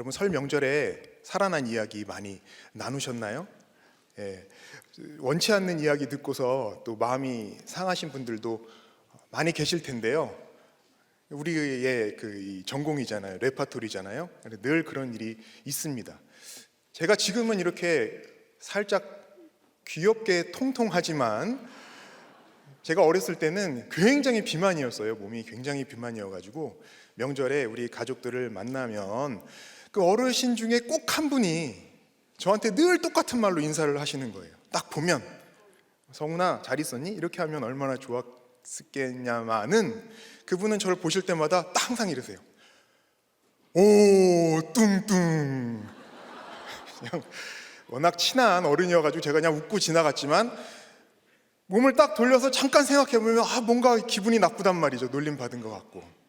여러분 설 명절에 살아난 이야기 많이 나누셨나요? 예, 원치 않는 이야기 듣고서 또 마음이 상하신 분들도 많이 계실 텐데요. 우리의 이 전공이잖아요. 레파토리잖아요. 늘 그런 일이 있습니다. 제가 지금은 이렇게 살짝 귀엽게 통통하지만 제가 어렸을 때는 굉장히 비만이었어요. 몸이 굉장히 비만이어가지고 명절에 우리 가족들을 만나면 그 어르신 중에 꼭 한 분이 저한테 늘 똑같은 말로 인사를 하시는 거예요. 딱 보면 성훈아 잘 있었니? 이렇게 하면 얼마나 좋았겠냐마는 그분은 저를 보실 때마다 딱 항상 이러세요. 오 뚱뚱. 그냥 워낙 친한 어른이어가지고 제가 그냥 웃고 지나갔지만 몸을 딱 돌려서 잠깐 생각해보면 뭔가 기분이 나쁘단 말이죠. 놀림 받은 것 같고.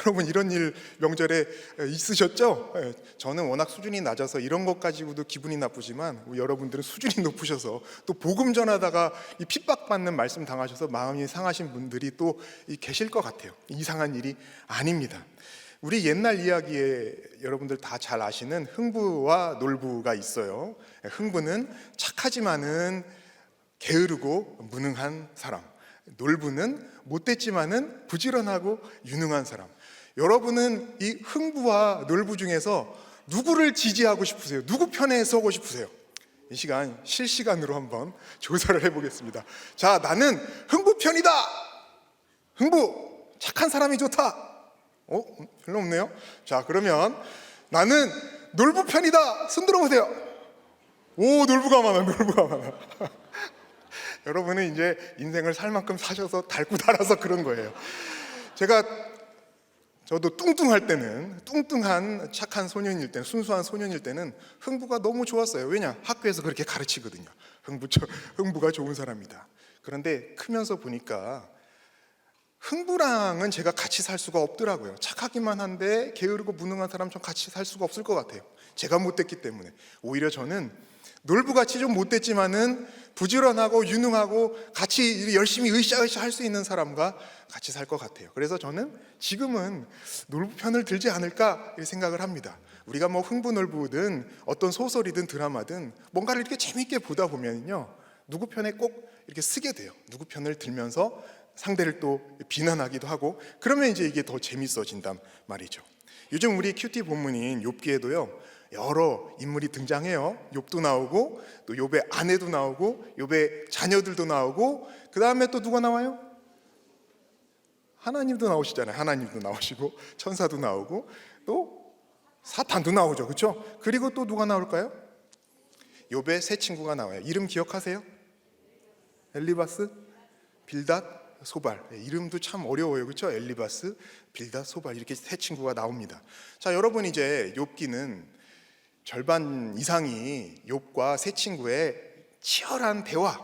여러분 이런 일 명절에 있으셨죠? 저는 워낙 수준이 낮아서 이런 것 가지고도 기분이 나쁘지만 여러분들은 수준이 높으셔서 또 복음 전하다가 이 핍박받는 말씀 당하셔서 마음이 상하신 분들이 또 계실 것 같아요. 이상한 일이 아닙니다. 우리 옛날 이야기에 여러분들 다 잘 아시는 흥부와 놀부가 있어요. 흥부는 착하지만은 게으르고 무능한 사람, 놀부는 못됐지만은 부지런하고 유능한 사람. 여러분은 이 흥부와 놀부 중에서 누구를 지지하고 싶으세요? 누구 편에 서고 싶으세요? 이 시간 실시간으로 한번 조사를 해보겠습니다. 자, 나는 흥부 편이다. 흥부 착한 사람이 좋다. 별로 없네요. 자, 그러면 나는 놀부 편이다. 손 들어보세요. 오, 놀부가 많아. 여러분은 이제 인생을 살 만큼 사셔서 닳고 달아서 그런 거예요. 저도 뚱뚱할 때는, 뚱뚱한 착한 소년일 때는, 순수한 소년일 때는 흥부가 너무 좋았어요. 왜냐? 학교에서 그렇게 가르치거든요. 흥부가 좋은 사람이다. 그런데 크면서 보니까 흥부랑은 제가 같이 살 수가 없더라고요. 착하기만 한데 게으르고 무능한 사람처럼 같이 살 수가 없을 것 같아요. 제가 못됐기 때문에. 오히려 저는 놀부같이 좀 못됐지만은 부지런하고 유능하고 같이 열심히 으쌰으쌰 할 수 있는 사람과 같이 살 것 같아요. 그래서 저는 지금은 놀부 편을 들지 않을까 생각을 합니다. 우리가 뭐 흥부놀부든 어떤 소설이든 드라마든 뭔가를 이렇게 재밌게 보다 보면요, 누구 편에 꼭 이렇게 쓰게 돼요. 누구 편을 들면서 상대를 또 비난하기도 하고, 그러면 이제 이게 더 재밌어진단 말이죠. 요즘 우리 큐티 본문인 욥기에도요 여러 인물이 등장해요. 욥도 나오고 또 욥의 아내도 나오고 욥의 자녀들도 나오고, 그 다음에 또 누가 나와요? 하나님도 나오시잖아요. 하나님도 나오시고 천사도 나오고 또 사탄도 나오죠. 그렇죠? 그리고 또 누가 나올까요? 욥의 세 친구가 나와요. 이름 기억하세요? 엘리바스, 빌닷, 소발. 이름도 참 어려워요. 그렇죠? 엘리바스, 빌닷, 소발, 이렇게 세 친구가 나옵니다. 자, 여러분 이제 욥기는 절반 이상이 욥과 세 친구의 치열한 대화,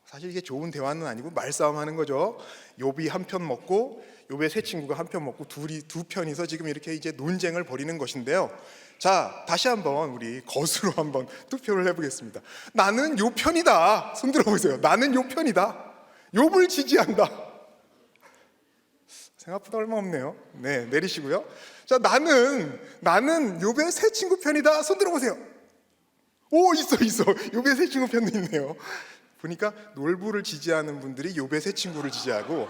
사실 이게 좋은 대화는 아니고 말싸움하는 거죠. 욥이 한 편 먹고 욥의 세 친구가 한 편 먹고 두 편이서 지금 이렇게 이제 논쟁을 벌이는 것인데요. 자, 다시 한번 우리 거수로 한번 투표를 해보겠습니다. 나는 욥 편이다. 손 들어보세요. 나는 욥 편이다. 욥을 지지한다. 생각보다 얼마 없네요. 네, 내리시고요. 자, 나는 욥의 세 친구 편이다. 손 들어보세요. 오, 있어. 욥의 세 친구 편도 있네요. 보니까 놀부를 지지하는 분들이 욥의 세 친구를 지지하고,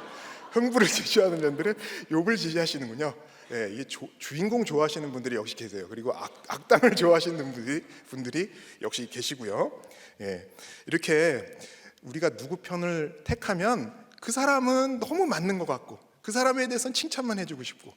흥부를 지지하는 분들은 욥을 지지하시는군요. 네, 이게 주인공 좋아하시는 분들이 역시 계세요. 그리고 악당을 좋아하시는 분들이 역시 계시고요. 예, 이렇게 우리가 누구 편을 택하면 그 사람은 너무 맞는 것 같고, 그 사람에 대해서는 칭찬만 해주고 싶고,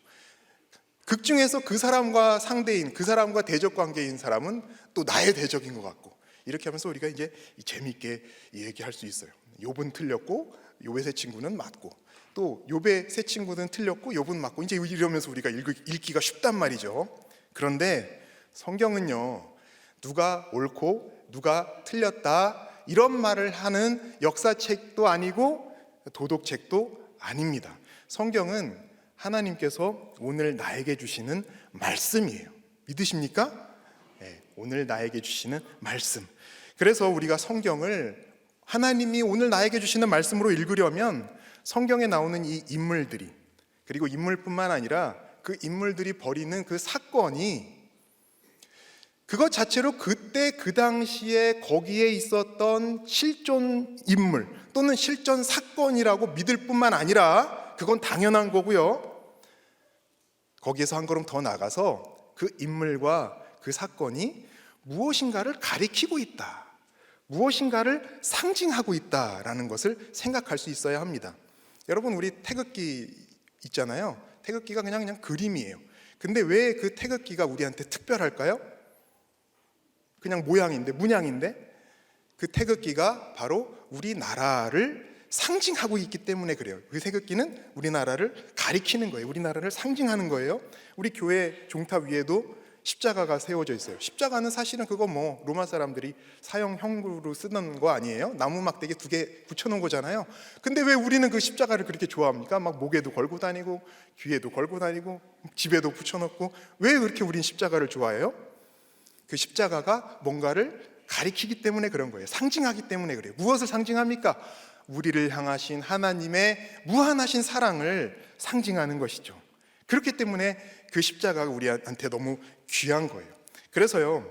극 중에서 그 사람과 상대인, 그 사람과 대적 관계인 사람은 또 나의 대적인 것 같고, 이렇게 하면서 우리가 이제 재미있게 얘기할 수 있어요. 욥은 틀렸고 욥의 세 친구는 맞고, 또 욥의 세 친구는 틀렸고 욥은 맞고, 이제 이러면서 우리가 읽기가 쉽단 말이죠. 그런데 성경은요, 누가 옳고 누가 틀렸다 이런 말을 하는 역사책도 아니고 도덕책도 아닙니다. 성경은 하나님께서 오늘 나에게 주시는 말씀이에요. 믿으십니까? 네, 오늘 나에게 주시는 말씀. 그래서 우리가 성경을 하나님이 오늘 나에게 주시는 말씀으로 읽으려면 성경에 나오는 이 인물들이, 그리고 인물뿐만 아니라 그 인물들이 벌이는 그 사건이 그것 자체로 그때 그 당시에 거기에 있었던 실존 인물 또는 실존 사건이라고 믿을 뿐만 아니라 그건 당연한 거고요. 거기에서 한 걸음 더 나가서 그 인물과 그 사건이 무엇인가를 가리키고 있다, 무엇인가를 상징하고 있다라는 것을 생각할 수 있어야 합니다. 여러분, 우리 태극기 있잖아요. 태극기가 그냥 그림이에요. 근데 왜 그 태극기가 우리한테 특별할까요? 그냥 모양인데, 문양인데, 그 태극기가 바로 우리나라를 상징하고 있기 때문에 그래요. 그 태극기는 우리나라를 가리키는 거예요. 우리나라를 상징하는 거예요. 우리 교회 종탑 위에도 십자가가 세워져 있어요. 십자가는 사실은 그거 뭐 로마 사람들이 사형 형구로 쓰던 거 아니에요? 나무 막대기 2개 붙여놓은 거잖아요. 근데 왜 우리는 그 십자가를 그렇게 좋아합니까? 막 목에도 걸고 다니고 귀에도 걸고 다니고 집에도 붙여놓고. 왜 그렇게 우린 십자가를 좋아해요? 그 십자가가 뭔가를 가리키기 때문에 그런 거예요. 상징하기 때문에 그래요. 무엇을 상징합니까? 우리를 향하신 하나님의 무한하신 사랑을 상징하는 것이죠. 그렇기 때문에 그 십자가가 우리한테 너무 귀한 거예요. 그래서요,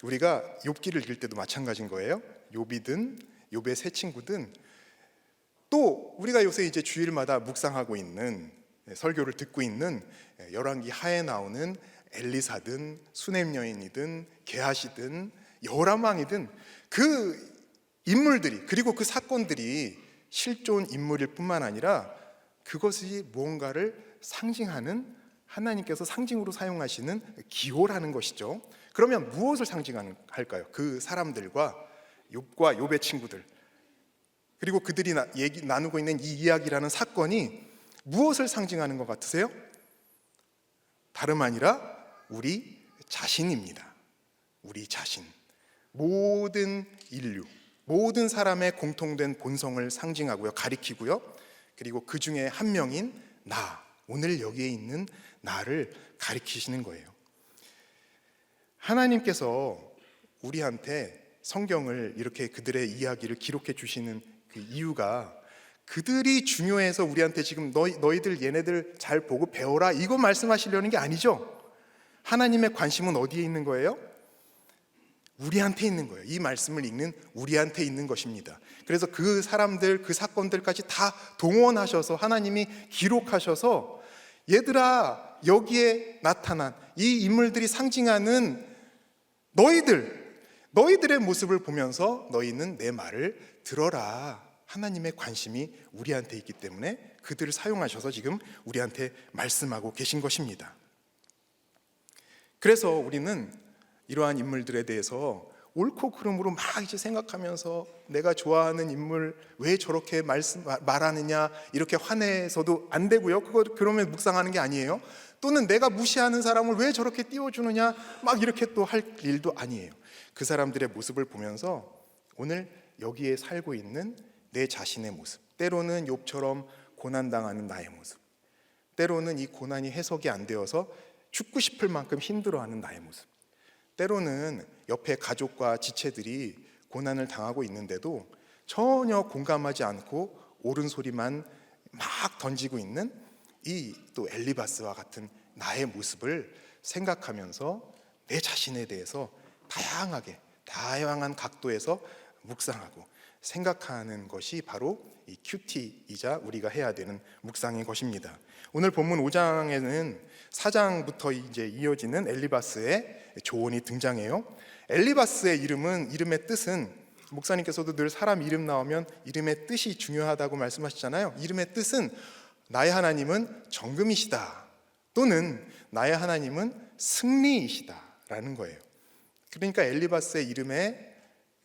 우리가 욥기를 읽을 때도 마찬가지인 거예요. 욥이든 욥의 세 친구든 또 우리가 요새 이제 주일마다 묵상하고 있는, 설교를 듣고 있는 열왕기 하에 나오는 엘리사든 수넴 여인이든 게하시든 여람왕이든 그 인물들이, 그리고 그 사건들이 실존 인물일 뿐만 아니라 그것이 무언가를 상징하는, 하나님께서 상징으로 사용하시는 기호라는 것이죠. 그러면 무엇을 상징할까요? 그 사람들과 욥과 욥의 친구들, 그리고 그들이 나누고 있는 이 이야기라는 사건이 무엇을 상징하는 것 같으세요? 다름 아니라 우리 자신입니다. 우리 자신. 모든 인류, 모든 사람의 공통된 본성을 상징하고요, 가리키고요. 그리고 그 중에 한 명인 나, 오늘 여기에 있는 나를 가리키시는 거예요. 하나님께서 우리한테 성경을 이렇게 그들의 이야기를 기록해 주시는 그 이유가, 그들이 중요해서 우리한테 지금 너희들 얘네들 잘 보고 배워라 이거 말씀하시려는 게 아니죠. 하나님의 관심은 어디에 있는 거예요? 우리한테 있는 거예요. 이 말씀을 읽는 우리한테 있는 것입니다. 그래서 그 사람들, 그 사건들까지 다 동원하셔서 하나님이 기록하셔서, 얘들아, 여기에 나타난 이 인물들이 상징하는 너희들의 모습을 보면서 너희는 내 말을 들어라. 하나님의 관심이 우리한테 있기 때문에 그들을 사용하셔서 지금 우리한테 말씀하고 계신 것입니다. 그래서 우리는 이러한 인물들에 대해서 옳고 그름으로 막 이제 생각하면서 내가 좋아하는 인물 왜 저렇게 말하느냐 이렇게 화내서도 안 되고요. 그러면 묵상하는 게 아니에요. 또는 내가 무시하는 사람을 왜 저렇게 띄워주느냐 막 이렇게 또 할 일도 아니에요. 그 사람들의 모습을 보면서 오늘 여기에 살고 있는 내 자신의 모습, 때로는 욥처럼 고난당하는 나의 모습, 때로는 이 고난이 해석이 안 되어서 죽고 싶을 만큼 힘들어하는 나의 모습, 때로는 옆에 가족과 지체들이 고난을 당하고 있는데도 전혀 공감하지 않고 옳은 소리만 막 던지고 있는 이 또 엘리바스와 같은 나의 모습을 생각하면서 내 자신에 대해서 다양한 각도에서 묵상하고 생각하는 것이 바로 이 큐티이자 우리가 해야 되는 묵상인 것입니다. 오늘 본문 5장에는 4장부터 이제 이어지는 엘리바스의 조언이 등장해요. 엘리바스의 이름의 뜻은, 목사님께서도 늘 사람 이름 나오면 이름의 뜻이 중요하다고 말씀하시잖아요. 이름의 뜻은 나의 하나님은 정금이시다, 또는 나의 하나님은 승리이시다라는 거예요. 그러니까 엘리바스의 이름에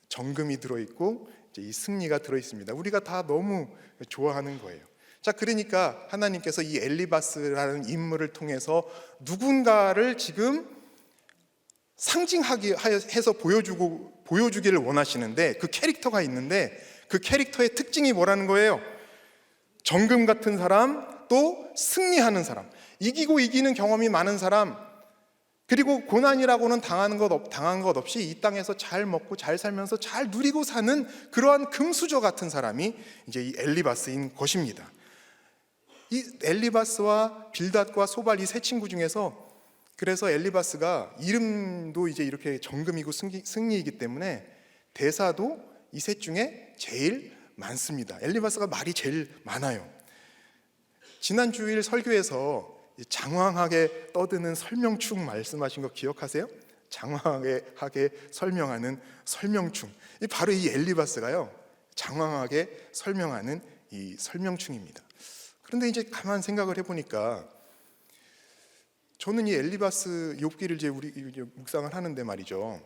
정금이 들어있고 이제 이 승리가 들어있습니다. 우리가 다 너무 좋아하는 거예요. 자, 그러니까 하나님께서 이 엘리바스라는 인물을 통해서 누군가를 지금 상징하게 해서 보여주기를 원하시는데, 그 캐릭터가 있는데 그 캐릭터의 특징이 뭐라는 거예요? 정금 같은 사람, 또 승리하는 사람, 이기는 경험이 많은 사람, 그리고 고난이라고는 당한 것 없이 이 땅에서 잘 먹고 잘 살면서 잘 누리고 사는 그러한 금수저 같은 사람이 이제 이 엘리바스인 것입니다. 이 엘리바스와 빌닷과 소발, 이 세 친구 중에서 그래서 엘리바스가 이름도 이제 이렇게 정금이고 승리이기 때문에 대사도 이 셋 중에 제일 많습니다. 엘리바스가 말이 제일 많아요. 지난 주일 설교에서 장황하게 떠드는 설명충 말씀하신 거 기억하세요? 장황하게 설명하는 설명충. 바로 이 엘리바스가요, 장황하게 설명하는 이 설명충입니다. 그런데 이제 가만 생각을 해보니까 저는 이 엘리바스 욥기를 이제 우리 묵상을 하는데 말이죠,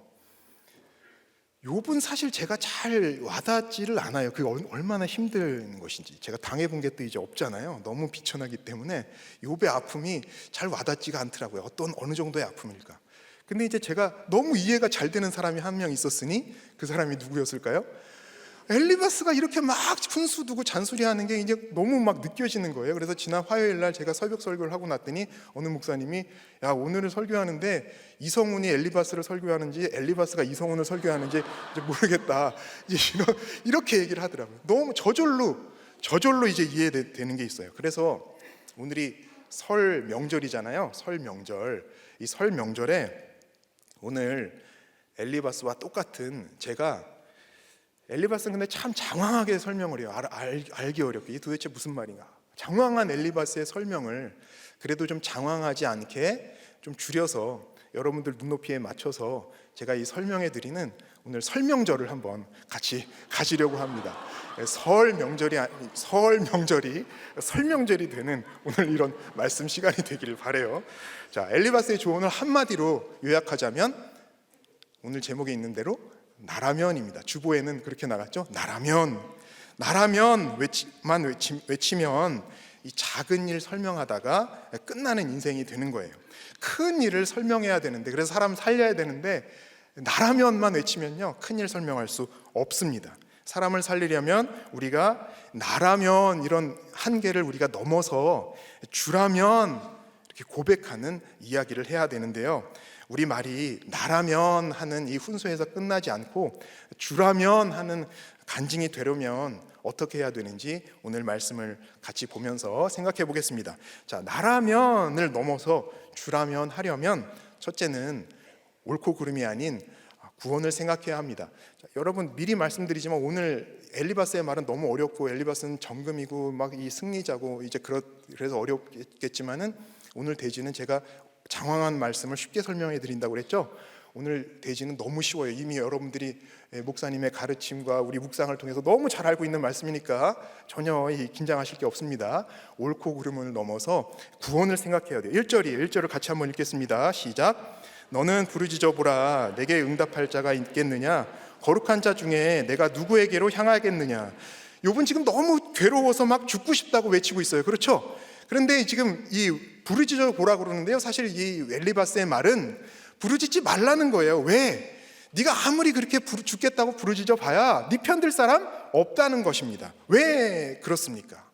욥은 사실 제가 잘 와닿지를 않아요. 그게 얼마나 힘든 것인지. 제가 당해본 게 또 이제 없잖아요. 너무 비천하기 때문에 욥의 아픔이 잘 와닿지가 않더라고요. 어느 정도의 아픔일까. 근데 이제 제가 너무 이해가 잘 되는 사람이 한 명 있었으니 그 사람이 누구였을까요? 엘리바스가 이렇게 막 훈수 두고 잔소리하는 게 이제 너무 막 느껴지는 거예요. 그래서 지난 화요일 날 제가 새벽 설교를 하고 났더니 어느 목사님이, 야, 오늘은 설교하는데 이성훈이 엘리바스를 설교하는지 엘리바스가 이성훈을 설교하는지 이제 모르겠다, 이제 이렇게 얘기를 하더라고요. 너무 저절로 이제 이해되는 게 있어요. 그래서 오늘이 설 명절이잖아요. 설 명절. 이 설 명절에 오늘 엘리바스와 똑같은, 제가 엘리바스는 근데 참 장황하게 설명을 해요. 알기 어렵게. 이게 도대체 무슨 말인가. 장황한 엘리바스의 설명을 그래도 좀 장황하지 않게 좀 줄여서 여러분들 눈높이에 맞춰서 제가 이 설명해 드리는 오늘 설명절을 한번 같이 가지려고 합니다. 설명절이 설명절이 되는 오늘 이런 말씀 시간이 되기를 바라요. 자, 엘리바스의 조언을 한마디로 요약하자면 오늘 제목에 있는 대로 나라면입니다. 주보에는 그렇게 나갔죠. 나라면 외치면 이 작은 일 설명하다가 끝나는 인생이 되는 거예요. 큰 일을 설명해야 되는데, 그래서 사람 살려야 되는데 나라면만 외치면요, 큰 일 설명할 수 없습니다. 사람을 살리려면 우리가 나라면 이런 한계를 우리가 넘어서 주라면 이렇게 고백하는 이야기를 해야 되는데요, 우리 말이 나라면 하는 이 훈수에서 끝나지 않고 주라면 하는 간증이 되려면 어떻게 해야 되는지 오늘 말씀을 같이 보면서 생각해 보겠습니다. 자, 나라면을 넘어서 주라면 하려면 첫째는 옳고 그름이 아닌 구원을 생각해야 합니다. 자, 여러분 미리 말씀드리지만 오늘 엘리바스의 말은 너무 어렵고, 엘리바스는 정금이고 막 이 승리자고 이제 그래서 어렵겠지만은 오늘 대지는 제가 장황한 말씀을 쉽게 설명해 드린다고 그랬죠. 오늘 대지는 너무 쉬워요. 이미 여러분들이 목사님의 가르침과 우리 묵상을 통해서 너무 잘 알고 있는 말씀이니까 전혀 긴장하실 게 없습니다. 옳고 그름을 넘어서 구원을 생각해야 돼요. 1절을 같이 한번 읽겠습니다. 시작. 너는 부르짖어 보라. 내게 응답할 자가 있겠느냐? 거룩한 자 중에 내가 누구에게로 향하겠느냐? 욥은 지금 너무 괴로워서 막 죽고 싶다고 외치고 있어요. 그렇죠? 그런데 지금 이 부르짖어 보라 그러는데요, 사실 이 엘리바스의 말은 부르짖지 말라는 거예요. 왜? 네가 아무리 그렇게 죽겠다고 부르짖어 봐야 네 편들 사람 없다는 것입니다. 왜 그렇습니까?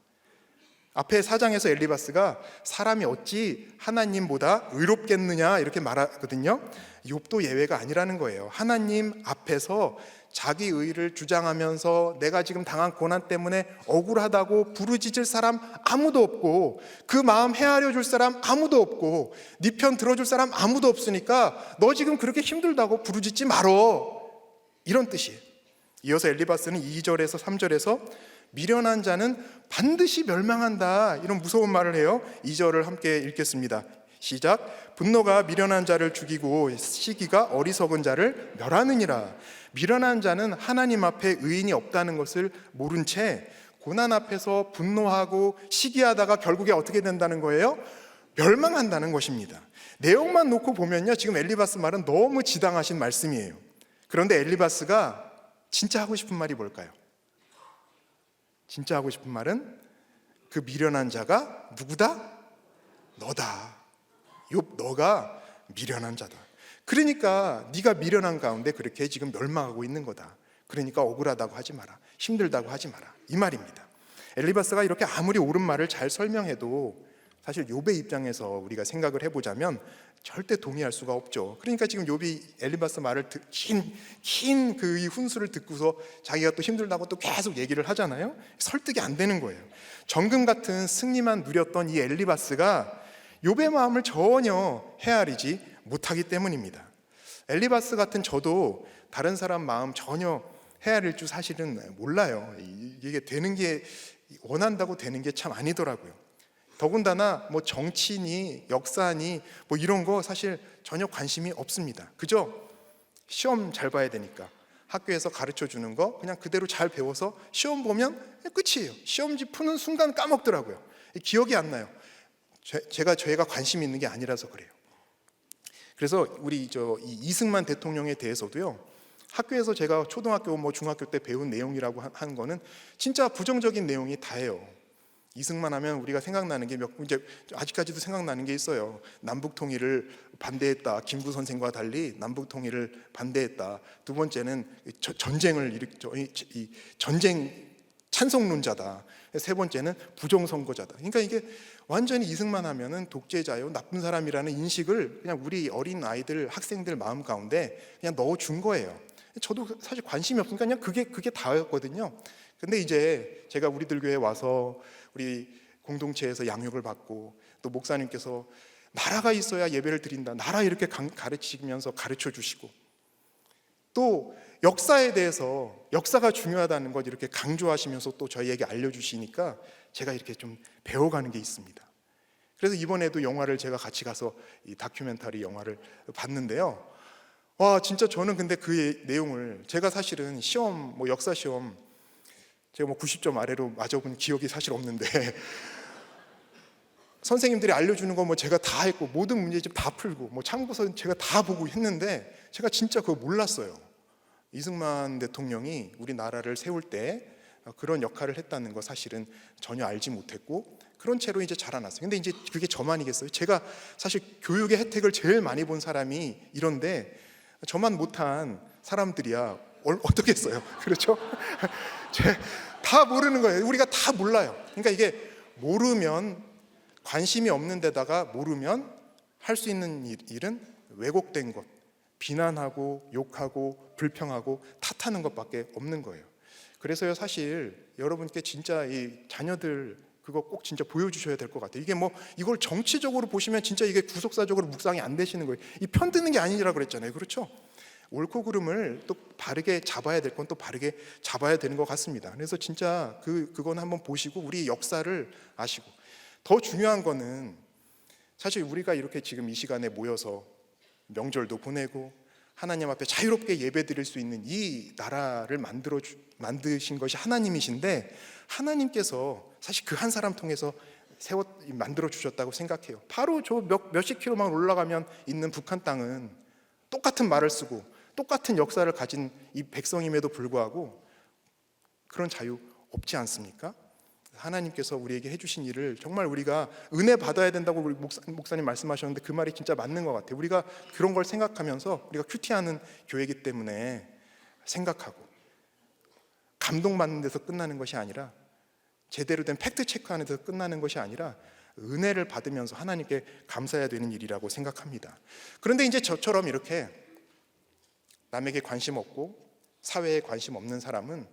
앞에 4장에서 엘리바스가 사람이 어찌 하나님보다 의롭겠느냐 이렇게 말하거든요. 욥도 예외가 아니라는 거예요. 하나님 앞에서 자기 의를 주장하면서 내가 지금 당한 고난 때문에 억울하다고 부르짖을 사람 아무도 없고, 그 마음 헤아려 줄 사람 아무도 없고, 네 편 들어줄 사람 아무도 없으니까 너 지금 그렇게 힘들다고 부르짖지 말어, 이런 뜻이에요. 이어서 엘리바스는 2절에서 3절에서 미련한 자는 반드시 멸망한다, 이런 무서운 말을 해요. 2절을 함께 읽겠습니다. 시작. 분노가 미련한 자를 죽이고 시기가 어리석은 자를 멸하느니라. 미련한 자는 하나님 앞에 의인이 없다는 것을 모른 채 고난 앞에서 분노하고 시기하다가 결국에 어떻게 된다는 거예요? 멸망한다는 것입니다. 내용만 놓고 보면요, 지금 엘리바스 말은 너무 지당하신 말씀이에요. 그런데 엘리바스가 진짜 하고 싶은 말이 뭘까요? 진짜 하고 싶은 말은 그 미련한 자가 누구다? 너다. 욥, 너가 미련한 자다. 그러니까 네가 미련한 가운데 그렇게 지금 멸망하고 있는 거다. 그러니까 억울하다고 하지 마라, 힘들다고 하지 마라, 이 말입니다. 엘리바스가 이렇게 아무리 옳은 말을 잘 설명해도 사실 욥의 입장에서 우리가 생각을 해보자면 절대 동의할 수가 없죠. 그러니까 지금 욥이 엘리바스 말을 긴 그 이 훈수를 듣고서 자기가 또 힘들다고 또 계속 얘기를 하잖아요. 설득이 안 되는 거예요. 정금 같은 승리만 누렸던 이 엘리바스가 욥의 마음을 전혀 헤아리지 못하기 때문입니다. 엘리바스 같은 저도 다른 사람 마음 전혀 헤아릴 줄 사실은 몰라요. 이게 되는 게 원한다고 되는 게 참 아니더라고요. 더군다나 뭐 정치니 역사니 뭐 이런 거 사실 전혀 관심이 없습니다. 그저 시험 잘 봐야 되니까 학교에서 가르쳐 주는 거 그냥 그대로 잘 배워서 시험 보면 끝이에요. 시험지 푸는 순간 까먹더라고요. 기억이 안 나요. 제가 관심 있는 게 아니라서 그래요. 그래서 우리 이 이승만 대통령에 대해서도요. 학교에서 제가 초등학교 뭐 중학교 때 배운 내용이라고 한 거는 진짜 부정적인 내용이 다예요. 이승만 하면 우리가 생각나는 게 이제 아직까지도 생각나는 게 있어요. 남북 통일을 반대했다. 김구 선생과 달리 남북 통일을 반대했다. 두 번째는 전쟁 찬성론자다. 세 번째는 부정선거자다. 그러니까 이게 완전히 이승만 하면은 독재자요, 나쁜 사람이라는 인식을 그냥 우리 어린 아이들, 학생들 마음 가운데 그냥 넣어준 거예요. 저도 사실 관심이 없으니까 그냥 그게 다였거든요. 근데 이제 제가 우리들 교회에 와서 우리 공동체에서 양육을 받고 또 목사님께서 나라가 있어야 예배를 드린다. 나라 이렇게 가르치면서 가르쳐 주시고 또 역사에 대해서 역사가 중요하다는 것 이렇게 강조하시면서 또 저희에게 알려주시니까 제가 이렇게 좀 배워가는 게 있습니다. 그래서 이번에도 영화를 제가 같이 가서 이 다큐멘터리 영화를 봤는데요. 와 진짜 저는 근데 그 내용을 제가 사실은 시험 뭐 역사 시험 제가 뭐 90점 아래로 맞아본 기억이 사실 없는데 선생님들이 알려주는 거 뭐 제가 다 했고 모든 문제집 다 풀고 뭐 참고서 제가 다 보고 했는데 제가 진짜 그거 몰랐어요. 이승만 대통령이 우리나라를 세울 때 그런 역할을 했다는 거 사실은 전혀 알지 못했고 그런 채로 이제 자라났어요. 근데 이제 그게 저만이겠어요? 제가 사실 교육의 혜택을 제일 많이 본 사람이 이런데 저만 못한 사람들이야 어떻게 했어요? 그렇죠? 다 모르는 거예요. 우리가 다 몰라요. 그러니까 이게 모르면 관심이 없는 데다가 모르면 할 수 있는 일은 왜곡된 것, 비난하고 욕하고 불평하고 탓하는 것밖에 없는 거예요. 그래서요 사실 여러분께 진짜 이 자녀들 그거 꼭 진짜 보여주셔야 될 것 같아요. 이게 뭐 이걸 정치적으로 보시면 진짜 이게 구속사적으로 묵상이 안 되시는 거예요. 이 편드는 게 아니라 그랬잖아요. 그렇죠? 옳고 그름을 또 바르게 잡아야 될 건 또 바르게 잡아야 되는 것 같습니다. 그래서 진짜 그건 한번 보시고 우리 역사를 아시고 더 중요한 거는 사실 우리가 이렇게 지금 이 시간에 모여서 명절도 보내고 하나님 앞에 자유롭게 예배드릴 수 있는 이 나라를 만드신 것이 하나님이신데 하나님께서 사실 그 한 사람 통해서 만들어 주셨다고 생각해요. 바로 저 몇십 킬로만 올라가면 있는 북한 땅은 똑같은 말을 쓰고 똑같은 역사를 가진 이 백성임에도 불구하고 그런 자유 없지 않습니까? 하나님께서 우리에게 해주신 일을 정말 우리가 은혜 받아야 된다고 우리 목사님 말씀하셨는데 그 말이 진짜 맞는 것 같아요. 우리가 그런 걸 생각하면서 우리가 큐티하는 교회이기 때문에 생각하고 감동받는 데서 끝나는 것이 아니라 제대로 된 팩트 체크하는 데서 끝나는 것이 아니라 은혜를 받으면서 하나님께 감사해야 되는 일이라고 생각합니다. 그런데 이제 저처럼 이렇게 남에게 관심 없고 사회에 관심 없는 사람은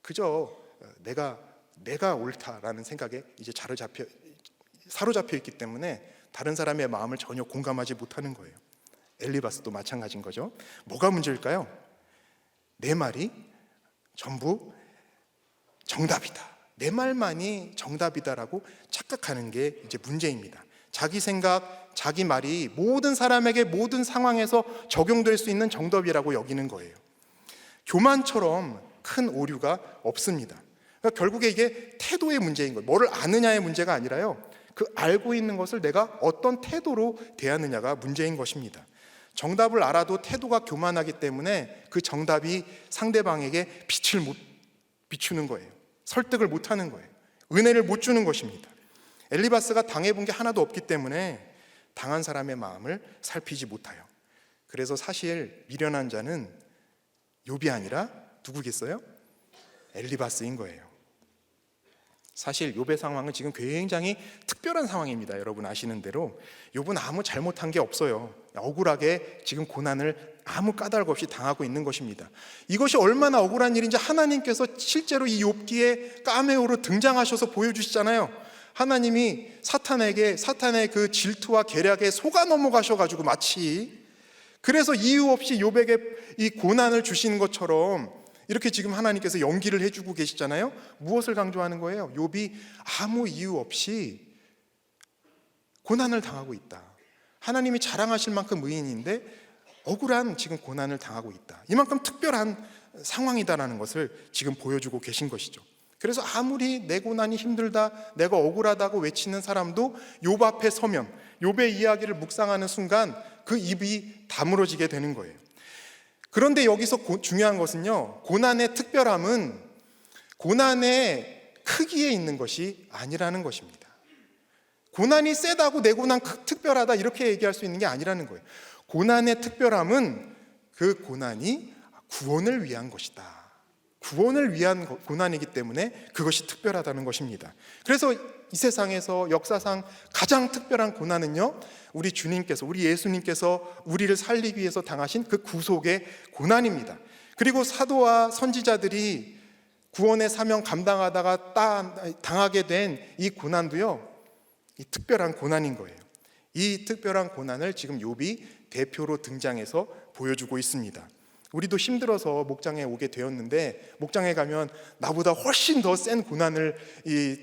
그저 내가 옳다라는 생각에 이제 사로잡혀 있기 때문에 다른 사람의 마음을 전혀 공감하지 못하는 거예요. 엘리바스도 마찬가지인 거죠. 뭐가 문제일까요? 내 말이 전부 정답이다. 내 말만이 정답이다라고 착각하는 게 이제 문제입니다. 자기 생각, 자기 말이 모든 사람에게 모든 상황에서 적용될 수 있는 정답이라고 여기는 거예요. 교만처럼 큰 오류가 없습니다. 그러니까 결국에 이게 태도의 문제인 거예요. 뭐를 아느냐의 문제가 아니라요. 그 알고 있는 것을 내가 어떤 태도로 대하느냐가 문제인 것입니다. 정답을 알아도 태도가 교만하기 때문에 그 정답이 상대방에게 빛을 못 비추는 거예요. 설득을 못하는 거예요. 은혜를 못 주는 것입니다. 엘리바스가 당해본 게 하나도 없기 때문에 당한 사람의 마음을 살피지 못해요. 그래서 사실 미련한 자는 욥이 아니라 누구겠어요? 엘리바스인 거예요. 사실 욥의 상황은 지금 굉장히 특별한 상황입니다. 여러분 아시는 대로 욥은 아무 잘못한 게 없어요. 억울하게 지금 고난을 아무 까닭 없이 당하고 있는 것입니다. 이것이 얼마나 억울한 일인지 하나님께서 실제로 이 욥기에 카메오로 등장하셔서 보여주시잖아요. 하나님이 사탄의 그 질투와 계략에 속아 넘어가셔가지고 마치 그래서 이유 없이 욥에게 이 고난을 주시는 것처럼 이렇게 지금 하나님께서 연기를 해주고 계시잖아요. 무엇을 강조하는 거예요? 욥이 아무 이유 없이 고난을 당하고 있다. 하나님이 자랑하실 만큼 의인인데 억울한 지금 고난을 당하고 있다. 이만큼 특별한 상황이다라는 것을 지금 보여주고 계신 것이죠. 그래서 아무리 내 고난이 힘들다, 내가 억울하다고 외치는 사람도 욥 앞에 서면 욥의 이야기를 묵상하는 순간 그 입이 다물어지게 되는 거예요. 그런데 여기서 중요한 것은요, 고난의 특별함은 고난의 크기에 있는 것이 아니라는 것입니다. 고난이 세다고 내 고난 특별하다 이렇게 얘기할 수 있는 게 아니라는 거예요. 고난의 특별함은 그 고난이 구원을 위한 것이다. 구원을 위한 고난이기 때문에 그것이 특별하다는 것입니다. 그래서 이 세상에서 역사상 가장 특별한 고난은요, 우리 주님께서, 우리 예수님께서 우리를 살리기 위해서 당하신 그 구속의 고난입니다. 그리고 사도와 선지자들이 구원의 사명 감당하다가 당하게 된 이 고난도요, 이 특별한 고난인 거예요. 이 특별한 고난을 지금 욥이 대표로 등장해서 보여주고 있습니다. 우리도 힘들어서 목장에 오게 되었는데 목장에 가면 나보다 훨씬 더 센 고난을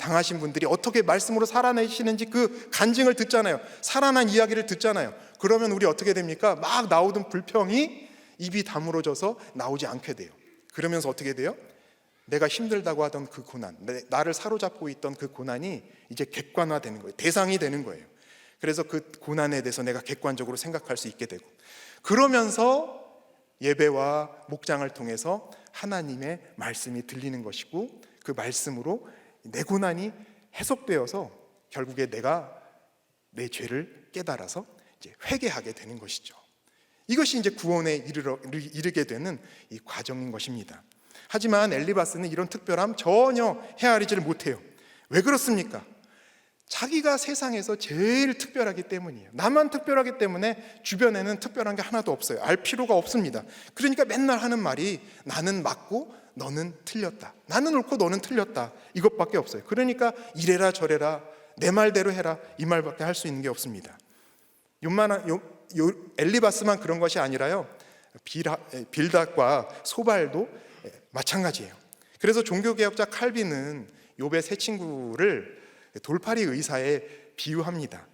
당하신 분들이 어떻게 말씀으로 살아내시는지 그 간증을 듣잖아요. 살아난 이야기를 듣잖아요. 그러면 우리 어떻게 됩니까? 막 나오던 불평이 입이 다물어져서 나오지 않게 돼요. 그러면서 어떻게 돼요? 내가 힘들다고 하던 그 고난, 나를 사로잡고 있던 그 고난이 이제 객관화되는 거예요. 대상이 되는 거예요. 그래서 그 고난에 대해서 내가 객관적으로 생각할 수 있게 되고, 그러면서 예배와 목장을 통해서 하나님의 말씀이 들리는 것이고, 그 말씀으로 내 고난이 해석되어서 결국에 내가 내 죄를 깨달아서 이제 회개하게 되는 것이죠. 이것이 이제 구원에 이르게 되는 이 과정인 것입니다. 하지만 엘리바스는 이런 특별함 전혀 헤아리지를 못해요. 왜 그렇습니까? 자기가 세상에서 제일 특별하기 때문이에요. 나만 특별하기 때문에 주변에는 특별한 게 하나도 없어요. 알 필요가 없습니다. 그러니까 맨날 하는 말이 나는 맞고 너는 틀렸다. 나는 옳고 너는 틀렸다. 이것밖에 없어요. 그러니까 이래라 저래라 내 말대로 해라 이 말밖에 할 수 있는 게 없습니다. 엘리바스만 그런 것이 아니라요, 빌닷과 소발도 마찬가지예요. 그래서 종교개혁자 칼빈은 욥의 세 친구를 돌팔이 의사에 비유합니다.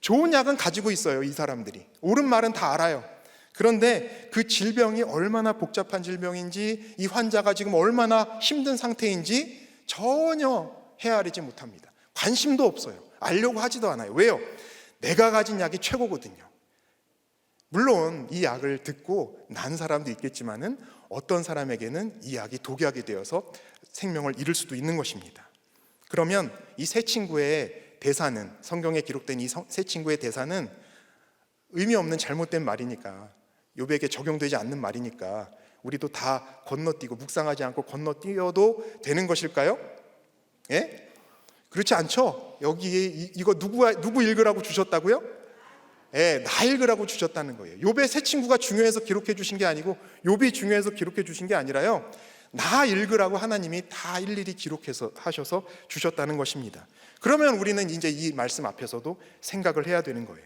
좋은 약은 가지고 있어요. 이 사람들이 옳은 말은 다 알아요. 그런데 그 질병이 얼마나 복잡한 질병인지, 이 환자가 지금 얼마나 힘든 상태인지 전혀 헤아리지 못합니다. 관심도 없어요. 알려고 하지도 않아요. 왜요? 내가 가진 약이 최고거든요. 물론 이 약을 듣고 난 사람도 있겠지만은 어떤 사람에게는 이 약이 독약이 되어서 생명을 잃을 수도 있는 것입니다. 그러면 이 세 친구의 대사는, 성경에 기록된 이 세 친구의 대사는 의미 없는 잘못된 말이니까, 욥에게 적용되지 않는 말이니까 우리도 다 건너뛰고 묵상하지 않고 건너뛰어도 되는 것일까요? 예? 그렇지 않죠? 여기에 이거 누구 읽으라고 주셨다고요? 예, 나 읽으라고 주셨다는 거예요. 욥의 세 친구가 중요해서 기록해 주신 게 아니고, 욥이 중요해서 기록해 주신 게 아니라요, 나 읽으라고 하나님이 다 일일이 기록해서 하셔서 주셨다는 것입니다. 그러면 우리는 이제 이 말씀 앞에서도 생각을 해야 되는 거예요.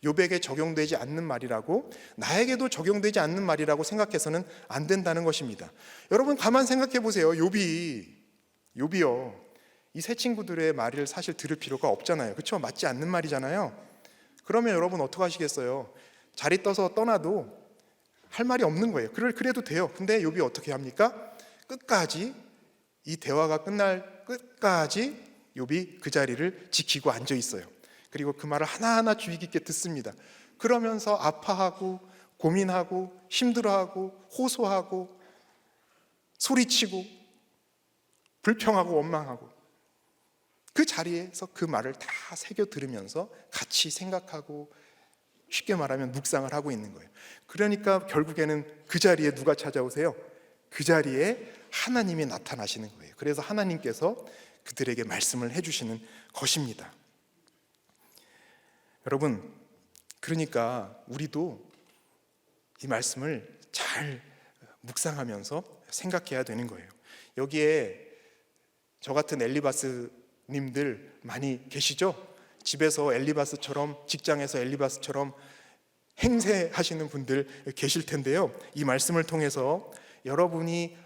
욥에게 적용되지 않는 말이라고, 나에게도 적용되지 않는 말이라고 생각해서는 안 된다는 것입니다. 여러분 가만 생각해 보세요. 욥이요, 이 세 친구들의 말을 사실 들을 필요가 없잖아요. 그렇죠? 맞지 않는 말이잖아요. 그러면 여러분 어떻게 하시겠어요? 자리 떠서 떠나도 할 말이 없는 거예요. 그래도 돼요. 근데 욥이 어떻게 합니까? 끝까지, 이 대화가 끝날 끝까지 욥이 그 자리를 지키고 앉아 있어요. 그리고 그 말을 하나하나 주의 깊게 듣습니다. 그러면서 아파하고 고민하고 힘들어하고 호소하고 소리치고 불평하고 원망하고, 그 자리에서 그 말을 다 새겨 들으면서 같이 생각하고, 쉽게 말하면 묵상을 하고 있는 거예요. 그러니까 결국에는 그 자리에 누가 찾아오세요? 그 자리에 하나님이 나타나시는 거예요. 그래서 하나님께서 그들에게 말씀을 해주시는 것입니다. 여러분, 그러니까 우리도 이 말씀을 잘 묵상하면서 생각해야 되는 거예요. 여기에 저 같은 엘리바스 부모님들 많이 계시죠? 집에서 엘리바스처럼, 직장에서 엘리바스처럼 행세하시는 분들 계실 텐데요. 이 말씀을 통해서 여러분이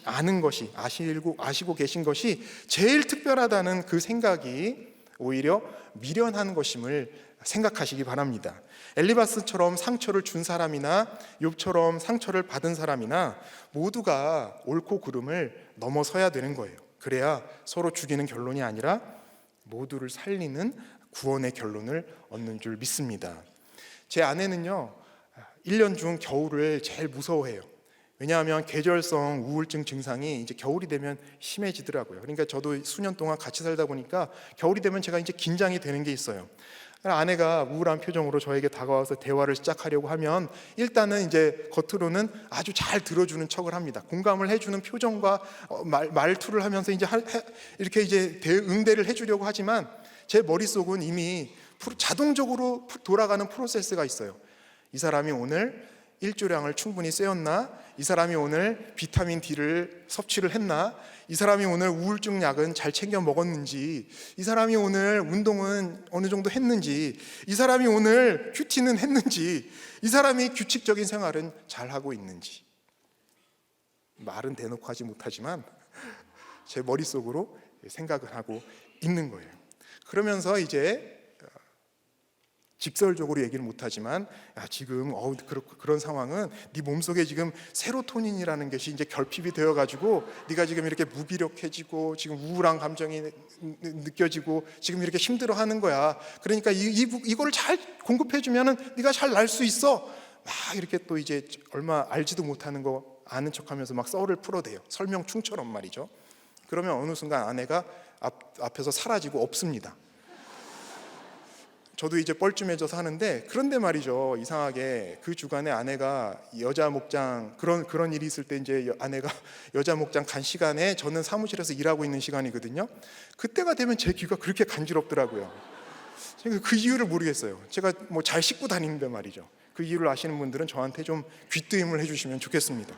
아는 것이, 아시고 계신 것이 제일 특별하다는 그 생각이 오히려 미련한 것임을 생각하시기 바랍니다. 엘리바스처럼 상처를 준 사람이나 욥처럼 상처를 받은 사람이나 모두가 옳고 그름을 넘어서야 되는 거예요. 그래야 서로 죽이는 결론이 아니라 모두를 살리는 구원의 결론을 얻는 줄 믿습니다. 제 아내는요, 1년 중 겨울을 제일 무서워해요. 왜냐하면 계절성 우울증 증상이 이제 겨울이 되면 심해지더라고요. 그러니까 저도 수년 동안 같이 살다 보니까 겨울이 되면 제가 이제 긴장이 되는 게 있어요. 아내가 우울한 표정으로 저에게 다가와서 대화를 시작하려고 하면 일단은 이제 겉으로는 아주 잘 들어주는 척을 합니다. 공감을 해주는 표정과 말투를 하면서 이제 이렇게 이제 응대를 해주려고 하지만 제 머릿속은 이미 자동적으로 돌아가는 프로세스가 있어요. 이 사람이 오늘 일조량을 충분히 쐬었나? 이 사람이 오늘 비타민 D를 섭취를 했나? 이 사람이 오늘 우울증 약은 잘 챙겨 먹었는지, 이 사람이 오늘 운동은 어느 정도 했는지, 이 사람이 오늘 큐티는 했는지, 이 사람이 규칙적인 생활은 잘 하고 있는지. 말은 대놓고 하지 못하지만 제 머릿속으로 생각을 하고 있는 거예요. 그러면서 이제 직설적으로 얘기를 못하지만 지금 그런 상황은 네 몸속에 지금 세로토닌이라는 것이 이제 결핍이 되어가지고 네가 지금 이렇게 무기력해지고 지금 우울한 감정이 느껴지고 지금 이렇게 힘들어하는 거야. 그러니까 이거를 잘 공급해주면은 네가 잘 날 수 있어. 막 이렇게 또 이제 얼마 알지도 못하는 거 아는 척하면서 막 썰을 풀어대요. 설명충처럼 말이죠. 그러면 어느 순간 아내가 앞에서 사라지고 없습니다. 저도 이제 뻘쭘해져서 하는데, 그런데 말이죠, 이상하게 그 주간에 아내가 여자 목장 그런 일이 있을 때 이제 아내가 여자 목장 간 시간에 저는 사무실에서 일하고 있는 시간이거든요. 그때가 되면 제 귀가 그렇게 간지럽더라고요. 제가 그 이유를 모르겠어요. 제가 뭐 잘 씻고 다니는데 말이죠. 그 이유를 아시는 분들은 저한테 좀 귀뜨임을 해주시면 좋겠습니다.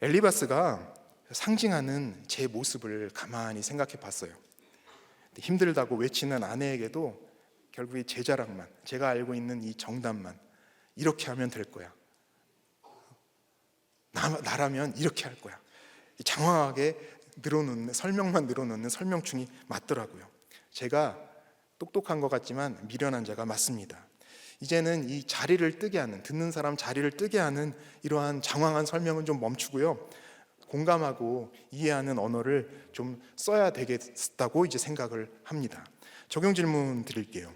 엘리바스가 상징하는 제 모습을 가만히 생각해 봤어요. 힘들다고 외치는 아내에게도 결국에 제 자랑만, 제가 알고 있는 이 정답만, 이렇게 하면 될 거야, 나라면 이렇게 할 거야, 장황하게 설명만 늘어놓는 설명충이 맞더라고요. 제가 똑똑한 것 같지만 미련한 자가 맞습니다. 이제는 이 자리를 뜨게 하는, 듣는 사람 자리를 뜨게 하는 이러한 장황한 설명은 좀 멈추고요, 공감하고 이해하는 언어를 좀 써야 되겠다고 이제 생각을 합니다. 적용 질문 드릴게요.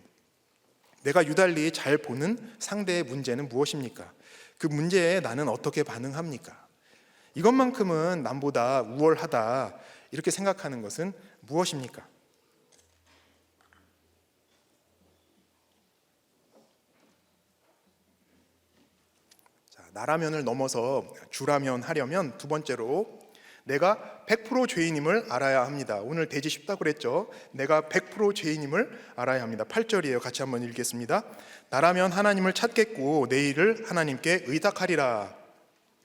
내가 유달리 잘 보는 상대의 문제는 무엇입니까? 그 문제에 나는 어떻게 반응합니까? 이것만큼은 남보다 우월하다 이렇게 생각하는 것은 무엇입니까? 나라면을 넘어서 주라면 하려면 두 번째로 내가 100% 죄인임을 알아야 합니다. 오늘 대지 쉽다고 그랬죠. 내가 100% 죄인임을 알아야 합니다. 8절이에요. 같이 한번 읽겠습니다. 나라면 하나님을 찾겠고 내 일을 하나님께 의탁하리라.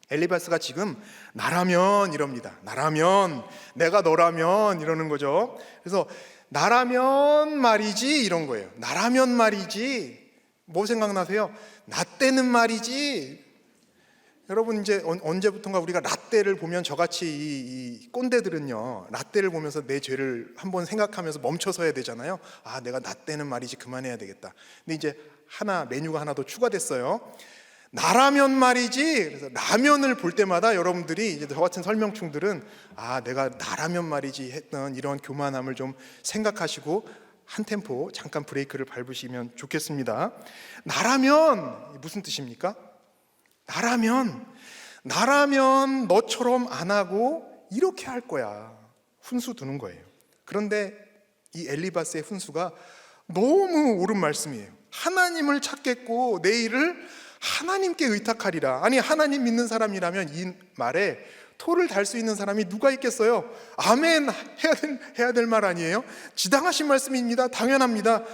엘리바스가 지금 나라면 이럽니다. 나라면, 내가 너라면 이러는 거죠. 그래서 나라면 말이지 이런 거예요. 나라면 말이지. 뭐 생각나세요? 나 때는 말이지. 여러분 이제 언제부턴가 우리가 라떼를 보면 저같이 이 꼰대들은요, 라떼를 보면서 내 죄를 한번 생각하면서 멈춰서야 되잖아요. 아, 내가 나 때는 말이지 그만해야 되겠다. 근데 이제 메뉴가 하나 더 추가됐어요. 나라면 말이지. 그래서 라면을 볼 때마다 여러분들이 이제 저 같은 설명충들은 아, 내가 나라면 말이지 했던 이런 교만함을 좀 생각하시고 한 템포 잠깐 브레이크를 밟으시면 좋겠습니다. 나라면 무슨 뜻입니까? 나라면 너처럼 안 하고 이렇게 할 거야. 훈수 두는 거예요. 그런데 이 엘리바스의 훈수가 너무 옳은 말씀이에요. 하나님을 찾겠고 내 일을 하나님께 의탁하리라. 아니, 하나님 믿는 사람이라면 이 말에 토를 달 수 있는 사람이 누가 있겠어요? 아멘 해야 될 말 아니에요? 지당하신 말씀입니다. 당연합니다.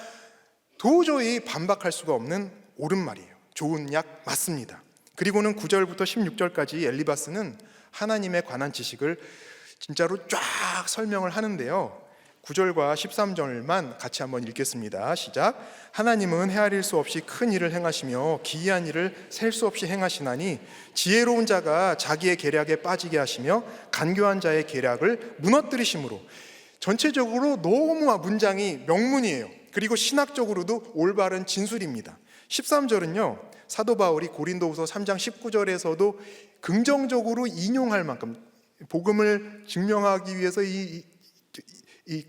도저히 반박할 수가 없는 옳은 말이에요. 좋은 약 맞습니다. 그리고는 9절부터 16절까지 엘리바스는 하나님에 관한 지식을 진짜로 쫙 설명을 하는데요. 9절과 13절만 같이 한번 읽겠습니다. 시작. 하나님은 헤아릴 수 없이 큰 일을 행하시며 기이한 일을 셀 수 없이 행하시나니 지혜로운 자가 자기의 계략에 빠지게 하시며 간교한 자의 계략을 무너뜨리심으로. 전체적으로 너무 문장이 명문이에요. 그리고 신학적으로도 올바른 진술입니다. 13절은요, 사도 바울이 고린도후서 3장 19절에서도 긍정적으로 인용할 만큼, 복음을 증명하기 위해서 이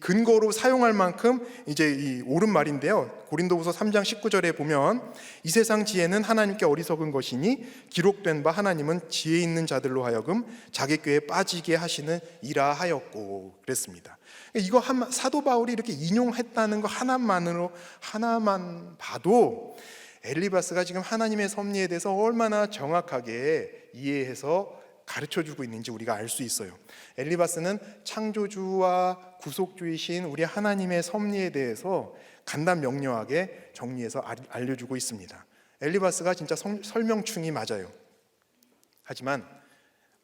근거로 사용할 만큼 이제 이 옳은 말인데요. 고린도후서 3장 19절에 보면 이 세상 지혜는 하나님께 어리석은 것이니 기록된 바 하나님은 지혜 있는 자들로 하여금 자기 꾀에 빠지게 하시는 이라 하였고 그랬습니다. 이거 사도 바울이 이렇게 인용했다는 거 하나만 봐도 엘리바스가 지금 하나님의 섭리에 대해서 얼마나 정확하게 이해해서 가르쳐주고 있는지 우리가 알 수 있어요. 엘리바스는 창조주와 구속주이신 우리 하나님의 섭리에 대해서 간단 명료하게 정리해서 알려주고 있습니다. 엘리바스가 진짜 설명충이 맞아요. 하지만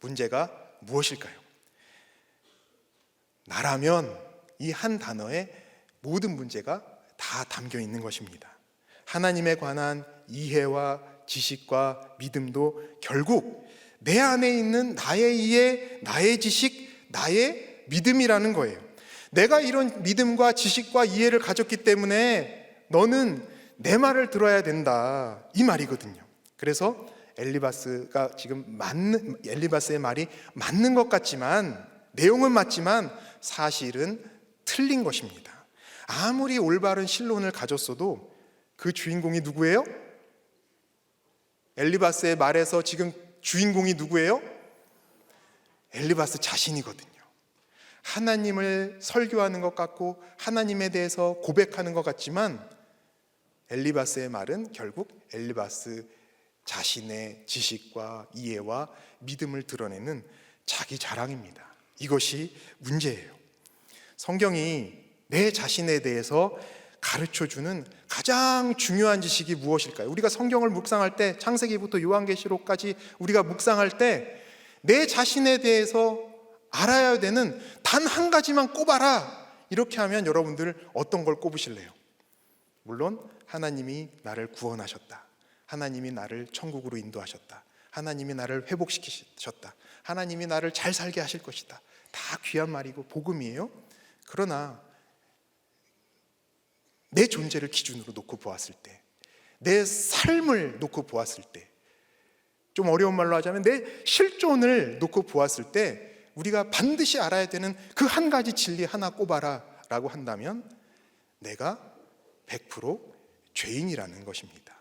문제가 무엇일까요? 나라면 이 한 단어에 모든 문제가 다 담겨 있는 것입니다. 하나님에 관한 이해와 지식과 믿음도 결국 내 안에 있는 나의 이해, 나의 지식, 나의 믿음이라는 거예요. 내가 이런 믿음과 지식과 이해를 가졌기 때문에 너는 내 말을 들어야 된다, 이 말이거든요. 그래서 엘리바스의 말이 맞는 것 같지만, 내용은 맞지만 사실은 틀린 것입니다. 아무리 올바른 신론을 가졌어도 그 주인공이 누구예요? 엘리바스의 말에서 지금 주인공이 누구예요? 엘리바스 자신이거든요. 하나님을 설교하는 것 같고 하나님에 대해서 고백하는 것 같지만 엘리바스의 말은 결국 엘리바스 자신의 지식과 이해와 믿음을 드러내는 자기 자랑입니다. 이것이 문제예요. 성경이 내 자신에 대해서 가르쳐주는 가장 중요한 지식이 무엇일까요? 우리가 성경을 묵상할 때, 창세기부터 요한계시록까지 우리가 묵상할 때 내 자신에 대해서 알아야 되는 단 한 가지만 꼽아라, 이렇게 하면 여러분들 어떤 걸 꼽으실래요? 물론 하나님이 나를 구원하셨다, 하나님이 나를 천국으로 인도하셨다, 하나님이 나를 회복시키셨다, 하나님이 나를 잘 살게 하실 것이다, 다 귀한 말이고 복음이에요. 그러나 내 존재를 기준으로 놓고 보았을 때, 내 삶을 놓고 보았을 때, 좀 어려운 말로 하자면 내 실존을 놓고 보았을 때 우리가 반드시 알아야 되는 그 한 가지 진리 하나 꼽아라 라고 한다면 내가 100% 죄인이라는 것입니다.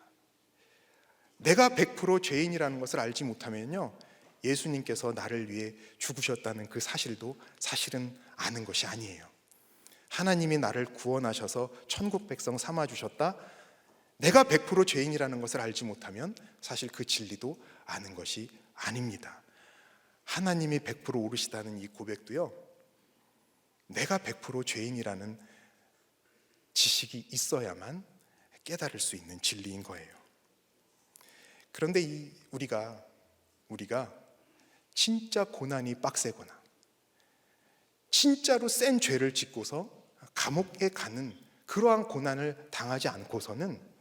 내가 100% 죄인이라는 것을 알지 못하면요, 예수님께서 나를 위해 죽으셨다는 그 사실도 사실은 아는 것이 아니에요. 하나님이 나를 구원하셔서 천국 백성 삼아주셨다, 내가 100% 죄인이라는 것을 알지 못하면 사실 그 진리도 아는 것이 아닙니다. 하나님이 100% 옳으시다는 이 고백도요, 내가 100% 죄인이라는 지식이 있어야만 깨달을 수 있는 진리인 거예요. 그런데 우리가 진짜 고난이 빡세거나 진짜로 센 죄를 짓고서 감옥에 가는 그러한 고난을 당하지 않고서는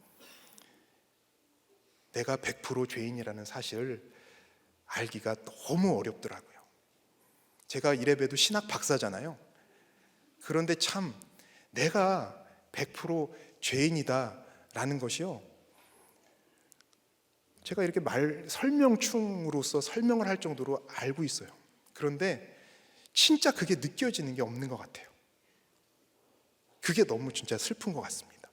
내가 100% 죄인이라는 사실을 알기가 너무 어렵더라고요. 제가 이래봬도 신학 박사잖아요. 그런데 참 내가 100% 죄인이다라는 것이요, 제가 이렇게 설명충으로서 설명을 할 정도로 알고 있어요. 그런데 진짜 그게 느껴지는 게 없는 것 같아요. 그게 너무 진짜 슬픈 것 같습니다.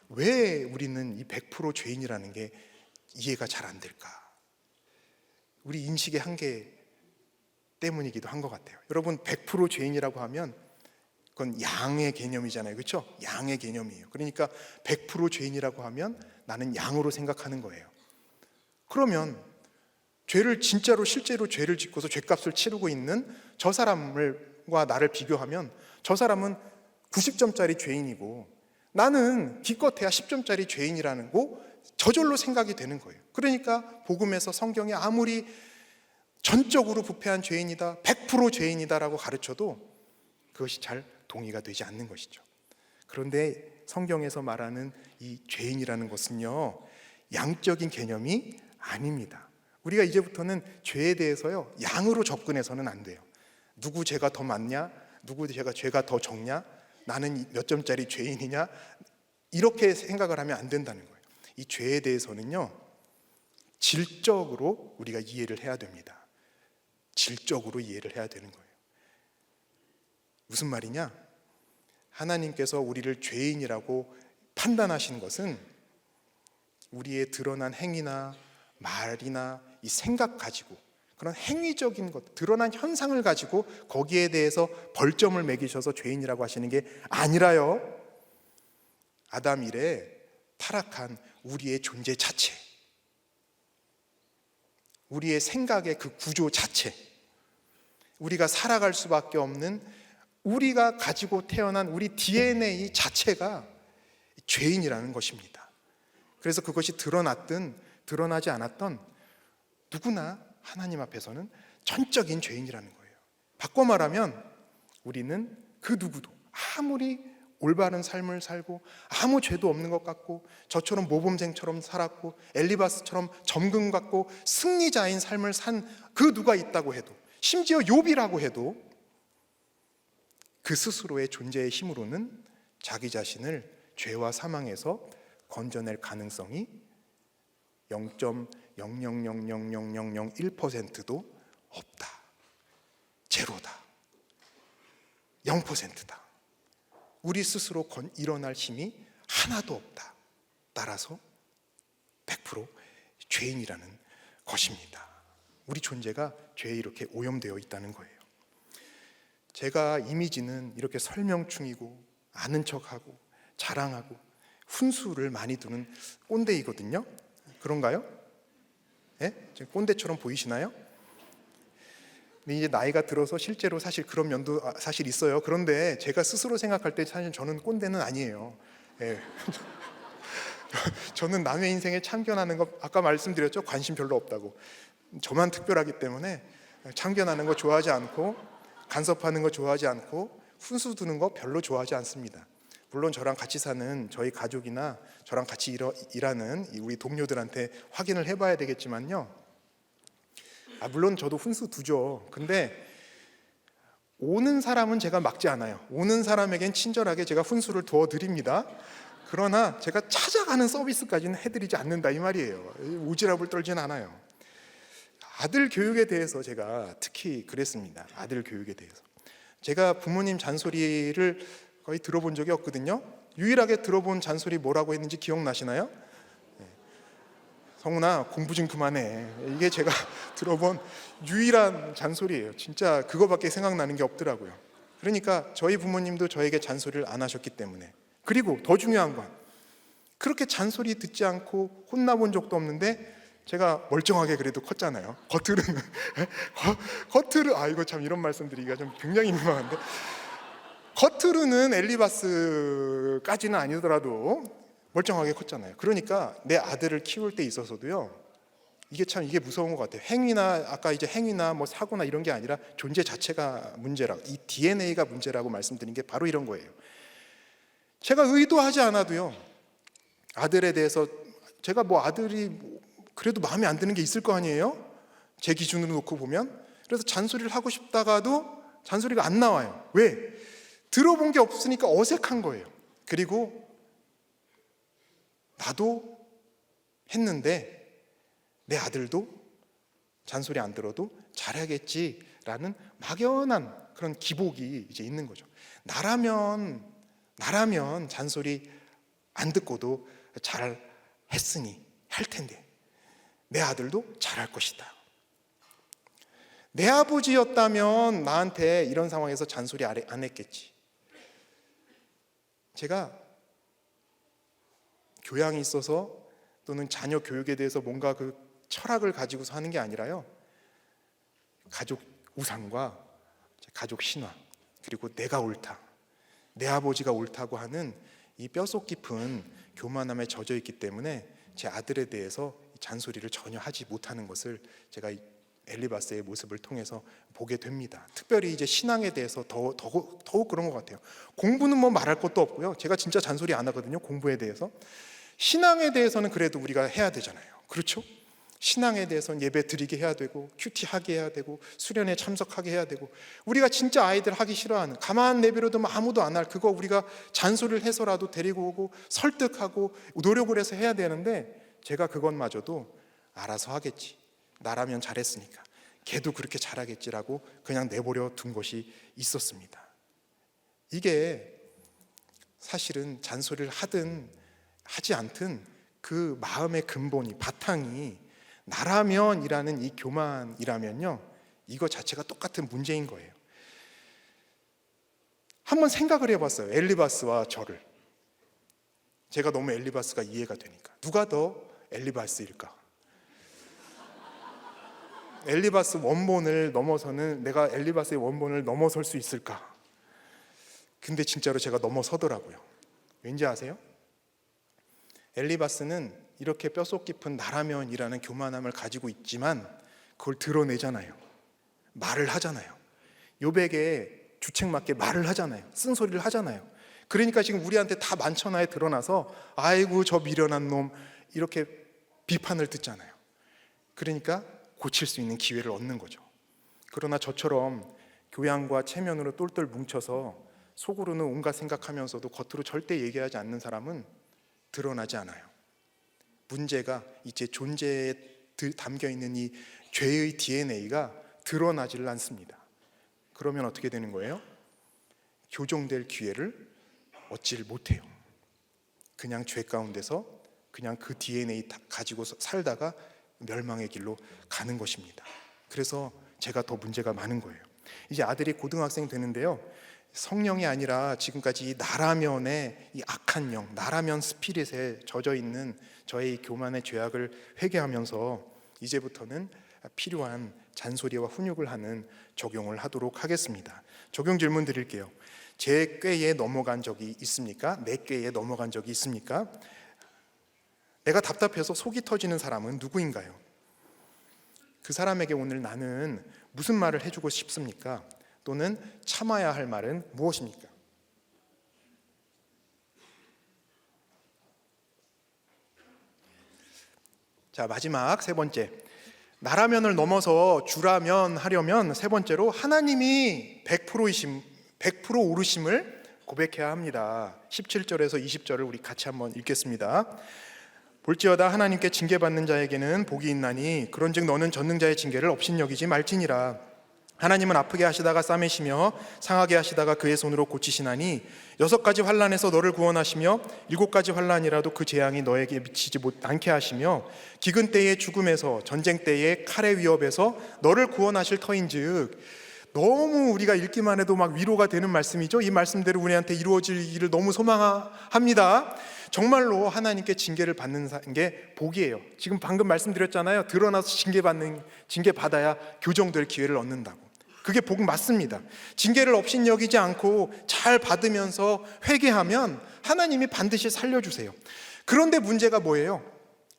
왜 우리는 이 100% 죄인이라는 게 이해가 잘 안 될까? 우리 인식의 한계 때문이기도 한 것 같아요. 여러분, 100% 죄인이라고 하면 그건 양의 개념이잖아요, 그렇죠? 양의 개념이에요. 그러니까 100% 죄인이라고 하면 나는 양으로 생각하는 거예요. 그러면 진짜로 실제로 죄를 짓고서 죄값을 치르고 있는 저 사람과 나를 비교하면 저 사람은 90점짜리 죄인이고 나는 기껏해야 10점짜리 죄인이라는 거 저절로 생각이 되는 거예요. 그러니까 복음에서 성경이 아무리 전적으로 부패한 죄인이다, 100% 죄인이다라고 가르쳐도 그것이 잘 동의가 되지 않는 것이죠. 그런데 성경에서 말하는 이 죄인이라는 것은요, 양적인 개념이 아닙니다. 우리가 이제부터는 죄에 대해서요, 양으로 접근해서는 안 돼요. 누구 죄가 더 많냐, 누구 죄가 더 적냐, 나는 몇 점짜리 죄인이냐, 이렇게 생각을 하면 안 된다는 거예요. 이 죄에 대해서는요, 질적으로 우리가 이해를 해야 됩니다. 질적으로 이해를 해야 되는 거예요. 무슨 말이냐? 하나님께서 우리를 죄인이라고 판단하신 것은 우리의 드러난 행위나 말이나 이 생각 가지고, 그런 행위적인 것, 드러난 현상을 가지고 거기에 대해서 벌점을 매기셔서 죄인이라고 하시는 게 아니라요, 아담 이래 타락한 우리의 존재 자체, 우리의 생각의 그 구조 자체, 우리가 살아갈 수밖에 없는, 우리가 가지고 태어난 우리 DNA 자체가 죄인이라는 것입니다. 그래서 그것이 드러났든 드러나지 않았던 누구나 하나님 앞에서는 전적인 죄인이라는 거예요. 바꿔 말하면 우리는 그 누구도 아무리 올바른 삶을 살고 아무 죄도 없는 것 같고 저처럼 모범생처럼 살았고 엘리바스처럼 점금 갖고 승리자인 삶을 산 그 누가 있다고 해도, 심지어 욥이라고 해도 그 스스로의 존재의 힘으로는 자기 자신을 죄와 사망에서 건져낼 가능성이 0.0000001%도 없다. 제로다. 0%다. 우리 스스로 일어날 힘이 하나도 없다. 따라서 100% 죄인이라는 것입니다. 우리 존재가 죄에 이렇게 오염되어 있다는 거예요. 제가 이미지는 이렇게 설명충이고 아는 척하고 자랑하고 훈수를 많이 두는 꼰대이거든요. 그런가요? 예? 꼰대처럼 보이시나요? 근데 이제 나이가 들어서 실제로 사실 그런 면도 사실 있어요. 그런데 제가 스스로 생각할 때 사실 저는 꼰대는 아니에요. 예. 저는 남의 인생에 참견하는 거, 아까 말씀드렸죠? 관심 별로 없다고. 저만 특별하기 때문에 참견하는 거 좋아하지 않고 간섭하는 거 좋아하지 않고 훈수 두는 거 별로 좋아하지 않습니다. 물론 저랑 같이 사는 저희 가족이나 저랑 같이 일하는 우리 동료들한테 확인을 해봐야 되겠지만요, 물론 저도 훈수 두죠. 근데 오는 사람은 제가 막지 않아요. 오는 사람에겐 친절하게 제가 훈수를 두어드립니다. 그러나 제가 찾아가는 서비스까지는 해드리지 않는다 이 말이에요. 오지랖을 떨진 않아요. 아들 교육에 대해서 제가 특히 그랬습니다. 아들 교육에 대해서 제가 부모님 잔소리를 거의 들어본 적이 없거든요. 유일하게 들어본 잔소리 뭐라고 했는지 기억나시나요? 성훈아, 공부 좀 그만해. 이게 제가 들어본 유일한 잔소리예요. 진짜 그거밖에 생각나는 게 없더라고요. 그러니까 저희 부모님도 저에게 잔소리를 안 하셨기 때문에, 그리고 더 중요한 건 그렇게 잔소리 듣지 않고 혼나본 적도 없는데 제가 멀쩡하게 그래도 컸잖아요. 겉으로는 이거 참 이런 말씀 드리기가 좀 굉장히 민망한데, 겉으로는 엘리바스까지는 아니더라도 멀쩡하게 컸잖아요. 그러니까 내 아들을 키울 때 있어서도요, 이게 무서운 것 같아요. 아까 이제 행위나 뭐 사고나 이런 게 아니라 존재 자체가 문제라, 이 DNA가 문제라고 말씀드린 게 바로 이런 거예요. 제가 의도하지 않아도요, 아들에 대해서 제가 아들이 그래도 마음에 안 드는 게 있을 거 아니에요? 제 기준으로 놓고 보면. 그래서 잔소리를 하고 싶다가도 잔소리가 안 나와요. 왜? 들어본 게 없으니까 어색한 거예요. 그리고 나도 했는데 내 아들도 잔소리 안 들어도 잘하겠지라는 막연한 그런 기복이 이제 있는 거죠. 나라면 잔소리 안 듣고도 잘 했으니 할 텐데 내 아들도 잘할 것이다. 내 아버지였다면 나한테 이런 상황에서 잔소리 안 했겠지. 제가 교양이 있어서 또는 자녀 교육에 대해서 뭔가 그 철학을 가지고서 하는 게 아니라요, 가족 우상과 가족 신화, 그리고 내가 옳다, 내 아버지가 옳다고 하는 이 뼛속 깊은 교만함에 젖어 있기 때문에 제 아들에 대해서 잔소리를 전혀 하지 못하는 것을 제가 엘리바스의 모습을 통해서 보게 됩니다. 특별히 이제 신앙에 대해서 더욱 그런 것 같아요. 공부는 뭐 말할 것도 없고요. 제가 진짜 잔소리 안 하거든요. 공부에 대해서. 신앙에 대해서는 그래도 우리가 해야 되잖아요. 그렇죠? 신앙에 대해서는 예배 드리게 해야 되고, 큐티하게 해야 되고, 수련회 참석하게 해야 되고, 우리가 진짜 아이들 하기 싫어하는, 가만 내버려두면 아무도 안 할 그거 우리가 잔소리를 해서라도 데리고 오고 설득하고 노력을 해서 해야 되는데, 제가 그것마저도 알아서 하겠지, 나라면 잘했으니까 걔도 그렇게 잘하겠지라고 그냥 내버려 둔 것이 있었습니다. 이게 사실은 잔소리를 하든 하지 않든 그 마음의 근본이, 바탕이 나라면이라는 이 교만이라면요, 이거 자체가 똑같은 문제인 거예요. 한번 생각을 해봤어요. 엘리바스와 저를. 제가 너무 엘리바스가 이해가 되니까 누가 더 엘리바스일까? 엘리바스 원본을 넘어서는, 내가 엘리바스의 원본을 넘어설 수 있을까? 근데 진짜로 제가 넘어서더라고요. 왠지 아세요? 엘리바스는 이렇게 뼛속 깊은 나라면이라는 교만함을 가지고 있지만 그걸 드러내잖아요. 말을 하잖아요. 욥에게 주책맞게 말을 하잖아요. 쓴소리를 하잖아요. 그러니까 지금 우리한테 다 만천하에 드러나서 아이고 저 미련한 놈, 이렇게 비판을 듣잖아요. 그러니까 고칠 수 있는 기회를 얻는 거죠. 그러나 저처럼 교양과 체면으로 똘똘 뭉쳐서 속으로는 온갖 생각하면서도 겉으로 절대 얘기하지 않는 사람은 드러나지 않아요. 문제가 이제 존재에 담겨있는 이 죄의 DNA가 드러나지를 않습니다. 그러면 어떻게 되는 거예요? 교정될 기회를 얻지를 못해요. 그냥 죄 가운데서 그냥 그 DNA 가지고 살다가 멸망의 길로 가는 것입니다. 그래서 제가 더 문제가 많은 거예요. 이제 아들이 고등학생 되는데요, 성령이 아니라 지금까지 이 나라면의 이 악한 영, 나라면 스피릿에 젖어 있는 저의 교만의 죄악을 회개하면서 이제부터는 필요한 잔소리와 훈육을 하는 적용을 하도록 하겠습니다. 적용 질문 드릴게요. 제 꾀에 넘어간 적이 있습니까? 내 꾀에 넘어간 적이 있습니까? 내가 답답해서 속이 터지는 사람은 누구인가요? 그 사람에게 오늘 나는 무슨 말을 해주고 싶습니까? 또는 참아야 할 말은 무엇입니까? 자, 마지막 세 번째, 나라면을 넘어서 주라면 하려면 세 번째로 하나님이 100% 오르심을 고백해야 합니다. 17절에서 20절을 우리 같이 한번 읽겠습니다. 볼지어다 하나님께 징계받는 자에게는 복이 있나니 그런즉 너는 전능자의 징계를 업신여기지 말지니라. 하나님은 아프게 하시다가 싸매시며 상하게 하시다가 그의 손으로 고치시나니 6가지 환난에서 너를 구원하시며 7가지 환난이라도 그 재앙이 너에게 미치지 않게 하시며 기근 때의 죽음에서 전쟁 때의 칼의 위협에서 너를 구원하실 터인즉. 너무 우리가 읽기만 해도 막 위로가 되는 말씀이죠. 이 말씀대로 우리한테 이루어지기를 너무 소망합니다. 정말로 하나님께 징계를 받는 게 복이에요. 지금 방금 말씀드렸잖아요. 드러나서 징계받아야 교정될 기회를 얻는다고. 그게 복 맞습니다. 징계를 업신여기지 않고 잘 받으면서 회개하면 하나님이 반드시 살려주세요. 그런데 문제가 뭐예요?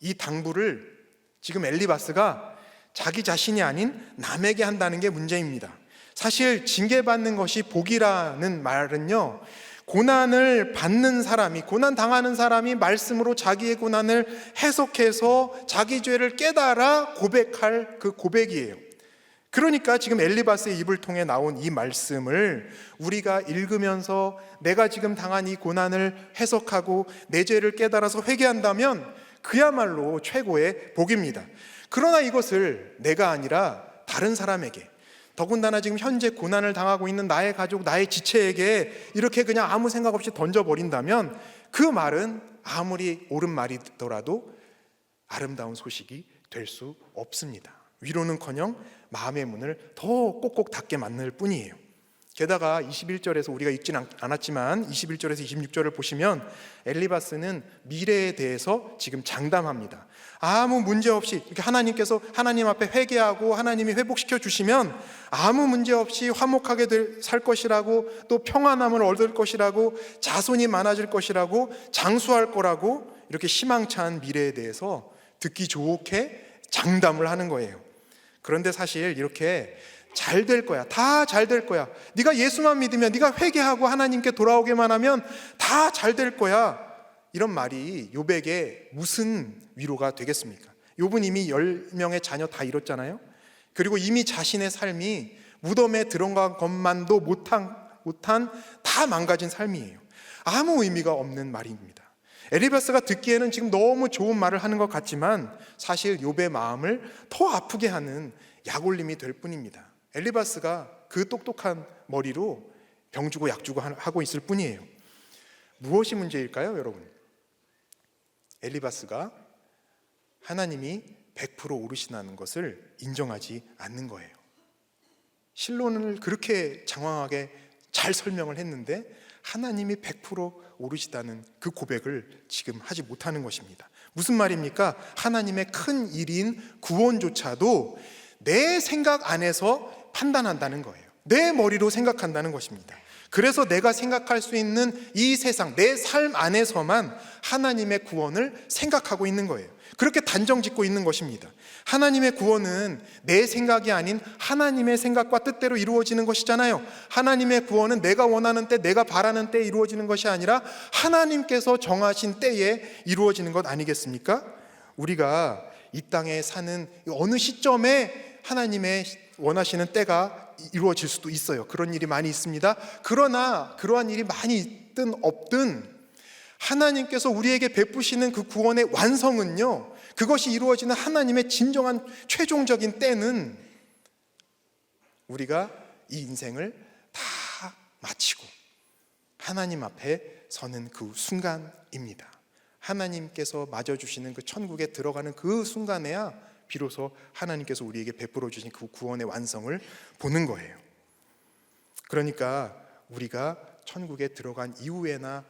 이 당부를 지금 엘리바스가 자기 자신이 아닌 남에게 한다는 게 문제입니다. 사실 징계받는 것이 복이라는 말은요, 고난을 받는 사람이, 고난 당하는 사람이 말씀으로 자기의 고난을 해석해서 자기 죄를 깨달아 고백할 그 고백이에요. 그러니까 지금 엘리바스의 입을 통해 나온 이 말씀을 우리가 읽으면서 내가 지금 당한 이 고난을 해석하고 내 죄를 깨달아서 회개한다면 그야말로 최고의 복입니다. 그러나 이것을 내가 아니라 다른 사람에게, 더군다나 지금 현재 고난을 당하고 있는 나의 가족, 나의 지체에게 이렇게 그냥 아무 생각 없이 던져버린다면 그 말은 아무리 옳은 말이더라도 아름다운 소식이 될 수 없습니다. 위로는커녕 마음의 문을 더 꼭꼭 닫게 만들 뿐이에요. 게다가 21절에서 우리가 읽진 않았지만 21절에서 26절을 보시면 엘리바스는 미래에 대해서 지금 장담합니다. 아무 문제 없이 하나님께서 하나님 앞에 회개하고 하나님이 회복시켜 주시면 아무 문제 없이 화목하게 살 것이라고, 또 평안함을 얻을 것이라고, 자손이 많아질 것이라고, 장수할 거라고, 이렇게 희망찬 미래에 대해서 듣기 좋게 장담을 하는 거예요. 그런데 사실 이렇게 잘 될 거야, 다 잘 될 거야, 네가 예수만 믿으면, 네가 회개하고 하나님께 돌아오기만 하면 다 잘 될 거야, 이런 말이 욥에게 무슨 위로가 되겠습니까? 욥은 이미 10명의 자녀 다 잃었잖아요. 그리고 이미 자신의 삶이 무덤에 들어간 것만도 못한 다 망가진 삶이에요. 아무 의미가 없는 말입니다. 엘리바스가 듣기에는 지금 너무 좋은 말을 하는 것 같지만 사실 욥의 마음을 더 아프게 하는 약올림이 될 뿐입니다. 엘리바스가 그 똑똑한 머리로 병 주고 약 주고 하고 있을 뿐이에요. 무엇이 문제일까요, 여러분? 엘리바스가 하나님이 100% 오르시다는 것을 인정하지 않는 거예요. 실론을 그렇게 장황하게 잘 설명을 했는데 하나님이 100% 오르시다는 그 고백을 지금 하지 못하는 것입니다. 무슨 말입니까? 하나님의 큰 일인 구원조차도 내 생각 안에서 판단한다는 거예요. 내 머리로 생각한다는 것입니다. 그래서 내가 생각할 수 있는 이 세상, 내 삶 안에서만 하나님의 구원을 생각하고 있는 거예요. 그렇게 단정 짓고 있는 것입니다. 하나님의 구원은 내 생각이 아닌 하나님의 생각과 뜻대로 이루어지는 것이잖아요. 하나님의 구원은 내가 원하는 때, 내가 바라는 때에 이루어지는 것이 아니라 하나님께서 정하신 때에 이루어지는 것 아니겠습니까? 우리가 이 땅에 사는 어느 시점에 하나님의 원하시는 때가 이루어질 수도 있어요. 그런 일이 많이 있습니다. 그러나 그러한 일이 많이 있든 없든 하나님께서 우리에게 베푸시는 그 구원의 완성은요, 그것이 이루어지는 하나님의 진정한 최종적인 때는 우리가 이 인생을 다 마치고 하나님 앞에 서는 그 순간입니다. 하나님께서 맞아주시는 그 천국에 들어가는 그 순간에야 비로소 하나님께서 우리에게 베풀어 주신 그 구원의 완성을 보는 거예요. 그러니까 우리가 천국에 들어간 이후에나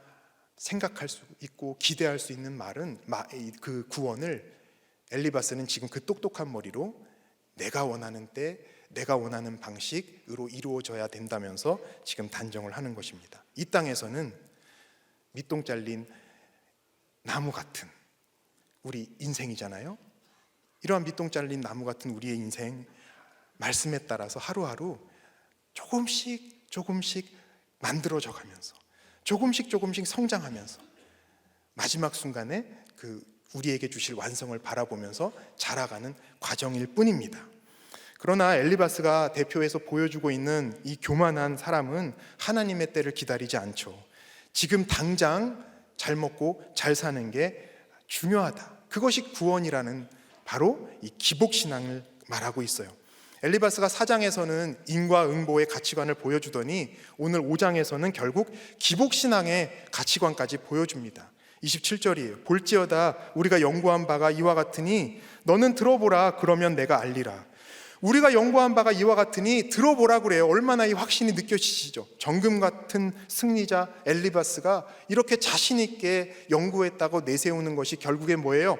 생각할 수 있고 기대할 수 있는 말은 그 구원을 엘리바스는 지금 그 똑똑한 머리로 내가 원하는 때 내가 원하는 방식으로 이루어져야 된다면서 지금 단정을 하는 것입니다. 이 땅에서는 밑동 잘린 나무 같은 우리 인생이잖아요. 이러한 밑동 잘린 나무 같은 우리의 인생, 말씀에 따라서 하루하루 조금씩 만들어져 가면서 조금씩 성장하면서 마지막 순간에 그 우리에게 주실 완성을 바라보면서 자라가는 과정일 뿐입니다. 그러나 엘리바스가 대표해서 보여주고 있는 이 교만한 사람은 하나님의 때를 기다리지 않죠. 지금 당장 잘 먹고 잘 사는 게 중요하다. 그것이 구원이라는 바로 이 기복신앙을 말하고 있어요. 엘리바스가 4장에서는 인과응보의 가치관을 보여주더니 오늘 5장에서는 결국 기복신앙의 가치관까지 보여줍니다. 27절이에요. 볼지어다 우리가 연구한 바가 이와 같으니 너는 들어보라 그러면 내가 알리라. 우리가 연구한 바가 이와 같으니 들어보라 그래요. 얼마나 이 확신이 느껴지시죠? 정금 같은 승리자 엘리바스가 이렇게 자신 있게 연구했다고 내세우는 것이 결국에 뭐예요?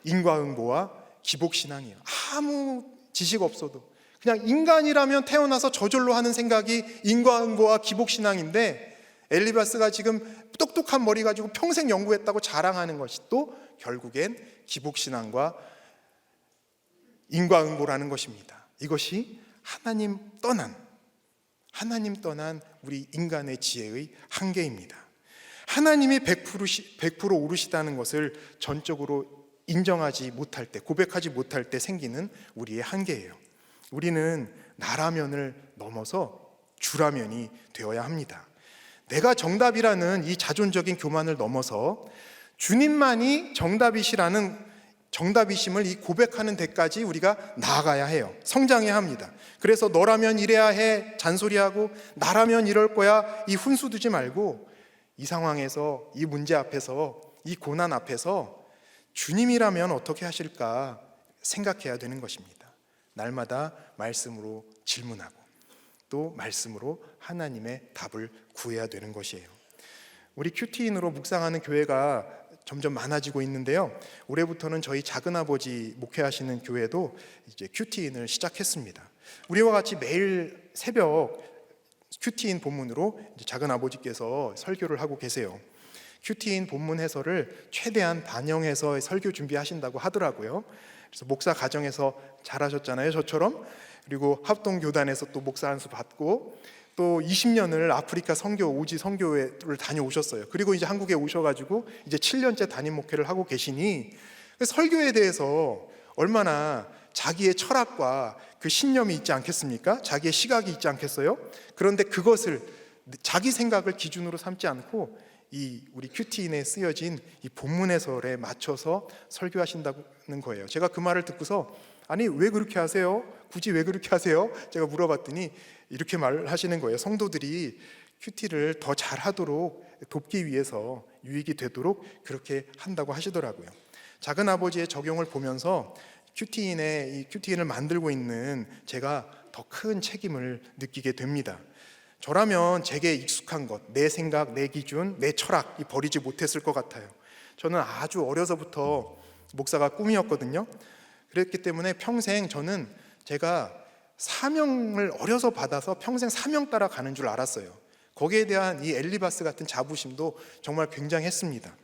인과응보와 기복신앙이에요. 아무 지식 없어도 그냥 인간이라면 태어나서 저절로 하는 생각이 인과응보와 기복신앙인데 엘리바스가 지금 똑똑한 머리 가지고 평생 연구했다고 자랑하는 것이 또 결국엔 기복신앙과 인과응보라는 것입니다. 이것이 하나님 떠난 우리 인간의 지혜의 한계입니다. 하나님이 100% 오르시다는 것을 전적으로 인정하지 못할 때, 고백하지 못할 때 생기는 우리의 한계예요. 우리는 나라면을 넘어서 주라면이 되어야 합니다. 내가 정답이라는 이 자존적인 교만을 넘어서 주님만이 정답이심을 이 고백하는 데까지 우리가 나아가야 해요. 성장해야 합니다. 그래서 너라면 이래야 해 잔소리하고 나라면 이럴 거야 이 훈수 두지 말고 이 상황에서 이 문제 앞에서 이 고난 앞에서 주님이라면 어떻게 하실까 생각해야 되는 것입니다. 날마다 말씀으로 질문하고 또 말씀으로 하나님의 답을 구해야 되는 것이에요. 우리 큐티인으로 묵상하는 교회가 점점 많아지고 있는데요. 올해부터는 저희 작은아버지 목회하시는 교회도 이제 큐티인을 시작했습니다. 우리와 같이 매일 새벽 큐티인 본문으로 이제 작은아버지께서 설교를 하고 계세요. 큐티인 본문 해설을 최대한 반영해서 설교 준비하신다고 하더라고요. 그래서 목사 가정에서 잘하셨잖아요, 저처럼. 그리고 합동교단에서 또 목사 한 수 받고 또 20년을 아프리카 선교 오지 선교회를 다녀오셨어요. 그리고 이제 한국에 오셔가지고 이제 7년째 담임 목회를 하고 계시니 설교에 대해서 얼마나 자기의 철학과 그 신념이 있지 않겠습니까? 자기의 시각이 있지 않겠어요? 그런데 그것을 자기 생각을 기준으로 삼지 않고 이 우리 큐티인에 쓰여진 이 본문 해설에 맞춰서 설교하신다는 거예요. 제가 그 말을 듣고서 아니 왜 그렇게 하세요? 굳이 왜 그렇게 하세요? 제가 물어봤더니 이렇게 말하시는 거예요. 성도들이 큐티를 더 잘하도록 돕기 위해서 유익이 되도록 그렇게 한다고 하시더라고요. 작은 아버지의 적용을 보면서 큐티인을 만들고 있는 제가 더 큰 책임을 느끼게 됩니다. 저라면 제게 익숙한 것, 내 생각, 내 기준, 내 철학 버리지 못했을 것 같아요. 저는 아주 어려서부터 목사가 꿈이었거든요. 그랬기 때문에 평생 저는 제가 사명을 어려서 받아서 평생 사명 따라 가는 줄 알았어요. 거기에 대한 이 엘리바스 같은 자부심도 정말 굉장했습니다.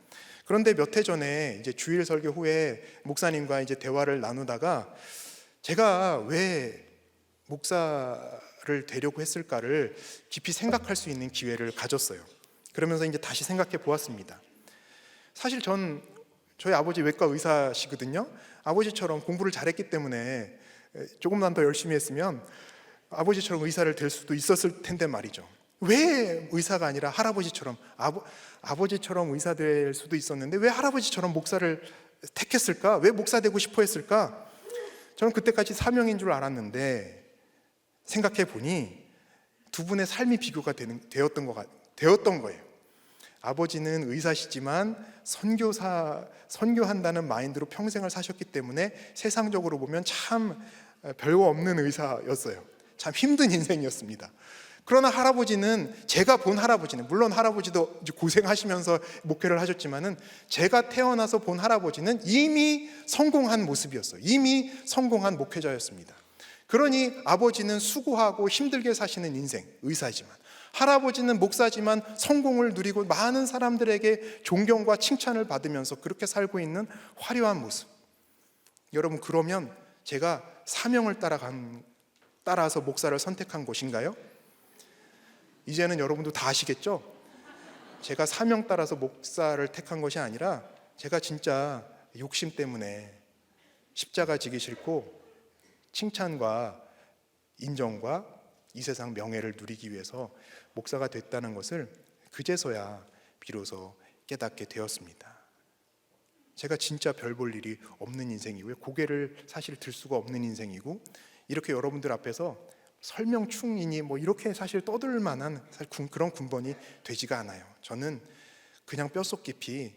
그런데 몇 해 전에 이제 주일 설교 후에 목사님과 이제 대화를 나누다가 제가 왜 목사를 되려고 했을까를 깊이 생각할 수 있는 기회를 가졌어요. 그러면서 이제 다시 생각해 보았습니다. 사실 저희 아버지 외과 의사시거든요. 아버지처럼 공부를 잘했기 때문에 조금만 더 열심히 했으면 아버지처럼 의사를 될 수도 있었을 텐데 말이죠. 왜 의사가 아니라 할아버지처럼 아버지처럼 의사 될 수도 있었는데 왜 할아버지처럼 목사를 택했을까? 왜 목사 되고 싶어 했을까? 저는 그때까지 사명인 줄 알았는데 생각해 보니 두 분의 삶이 비교가 되었던 거예요. 아버지는 의사시지만 선교한다는 마인드로 평생을 사셨기 때문에 세상적으로 보면 참 별거 없는 의사였어요. 참 힘든 인생이었습니다. 그러나 제가 본 할아버지는 물론 할아버지도 고생하시면서 목회를 하셨지만은 제가 태어나서 본 할아버지는 이미 성공한 모습이었어요. 이미 성공한 목회자였습니다. 그러니 아버지는 수고하고 힘들게 사시는 인생, 의사지만 할아버지는 목사지만 성공을 누리고 많은 사람들에게 존경과 칭찬을 받으면서 그렇게 살고 있는 화려한 모습. 여러분, 그러면 제가 사명을 따라서 목사를 선택한 것인가요? 이제는 여러분도 다 아시겠죠? 제가 사명 따라서 목사를 택한 것이 아니라 제가 진짜 욕심 때문에 십자가 지기 싫고 칭찬과 인정과 이 세상 명예를 누리기 위해서 목사가 됐다는 것을 그제서야 비로소 깨닫게 되었습니다. 제가 진짜 별 볼 일이 없는 인생이고요. 고개를 사실 들 수가 없는 인생이고 이렇게 여러분들 앞에서 설명충이니 이렇게 사실 떠들 만한 그런 군번이 되지가 않아요. 저는 그냥 뼛속 깊이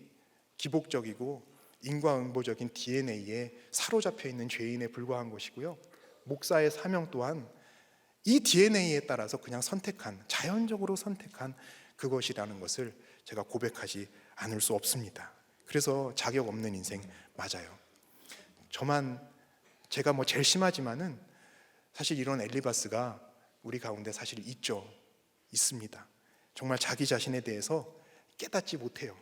기복적이고 인과응보적인 DNA에 사로잡혀 있는 죄인에 불과한 것이고요. 목사의 사명 또한 이 DNA에 따라서 그냥 자연적으로 선택한 그것이라는 것을 제가 고백하지 않을 수 없습니다. 그래서 자격 없는 인생 맞아요. 제가 제일 심하지만은 사실 이런 엘리바스가 우리 가운데 사실 있습니다. 정말 자기 자신에 대해서 깨닫지 못해요.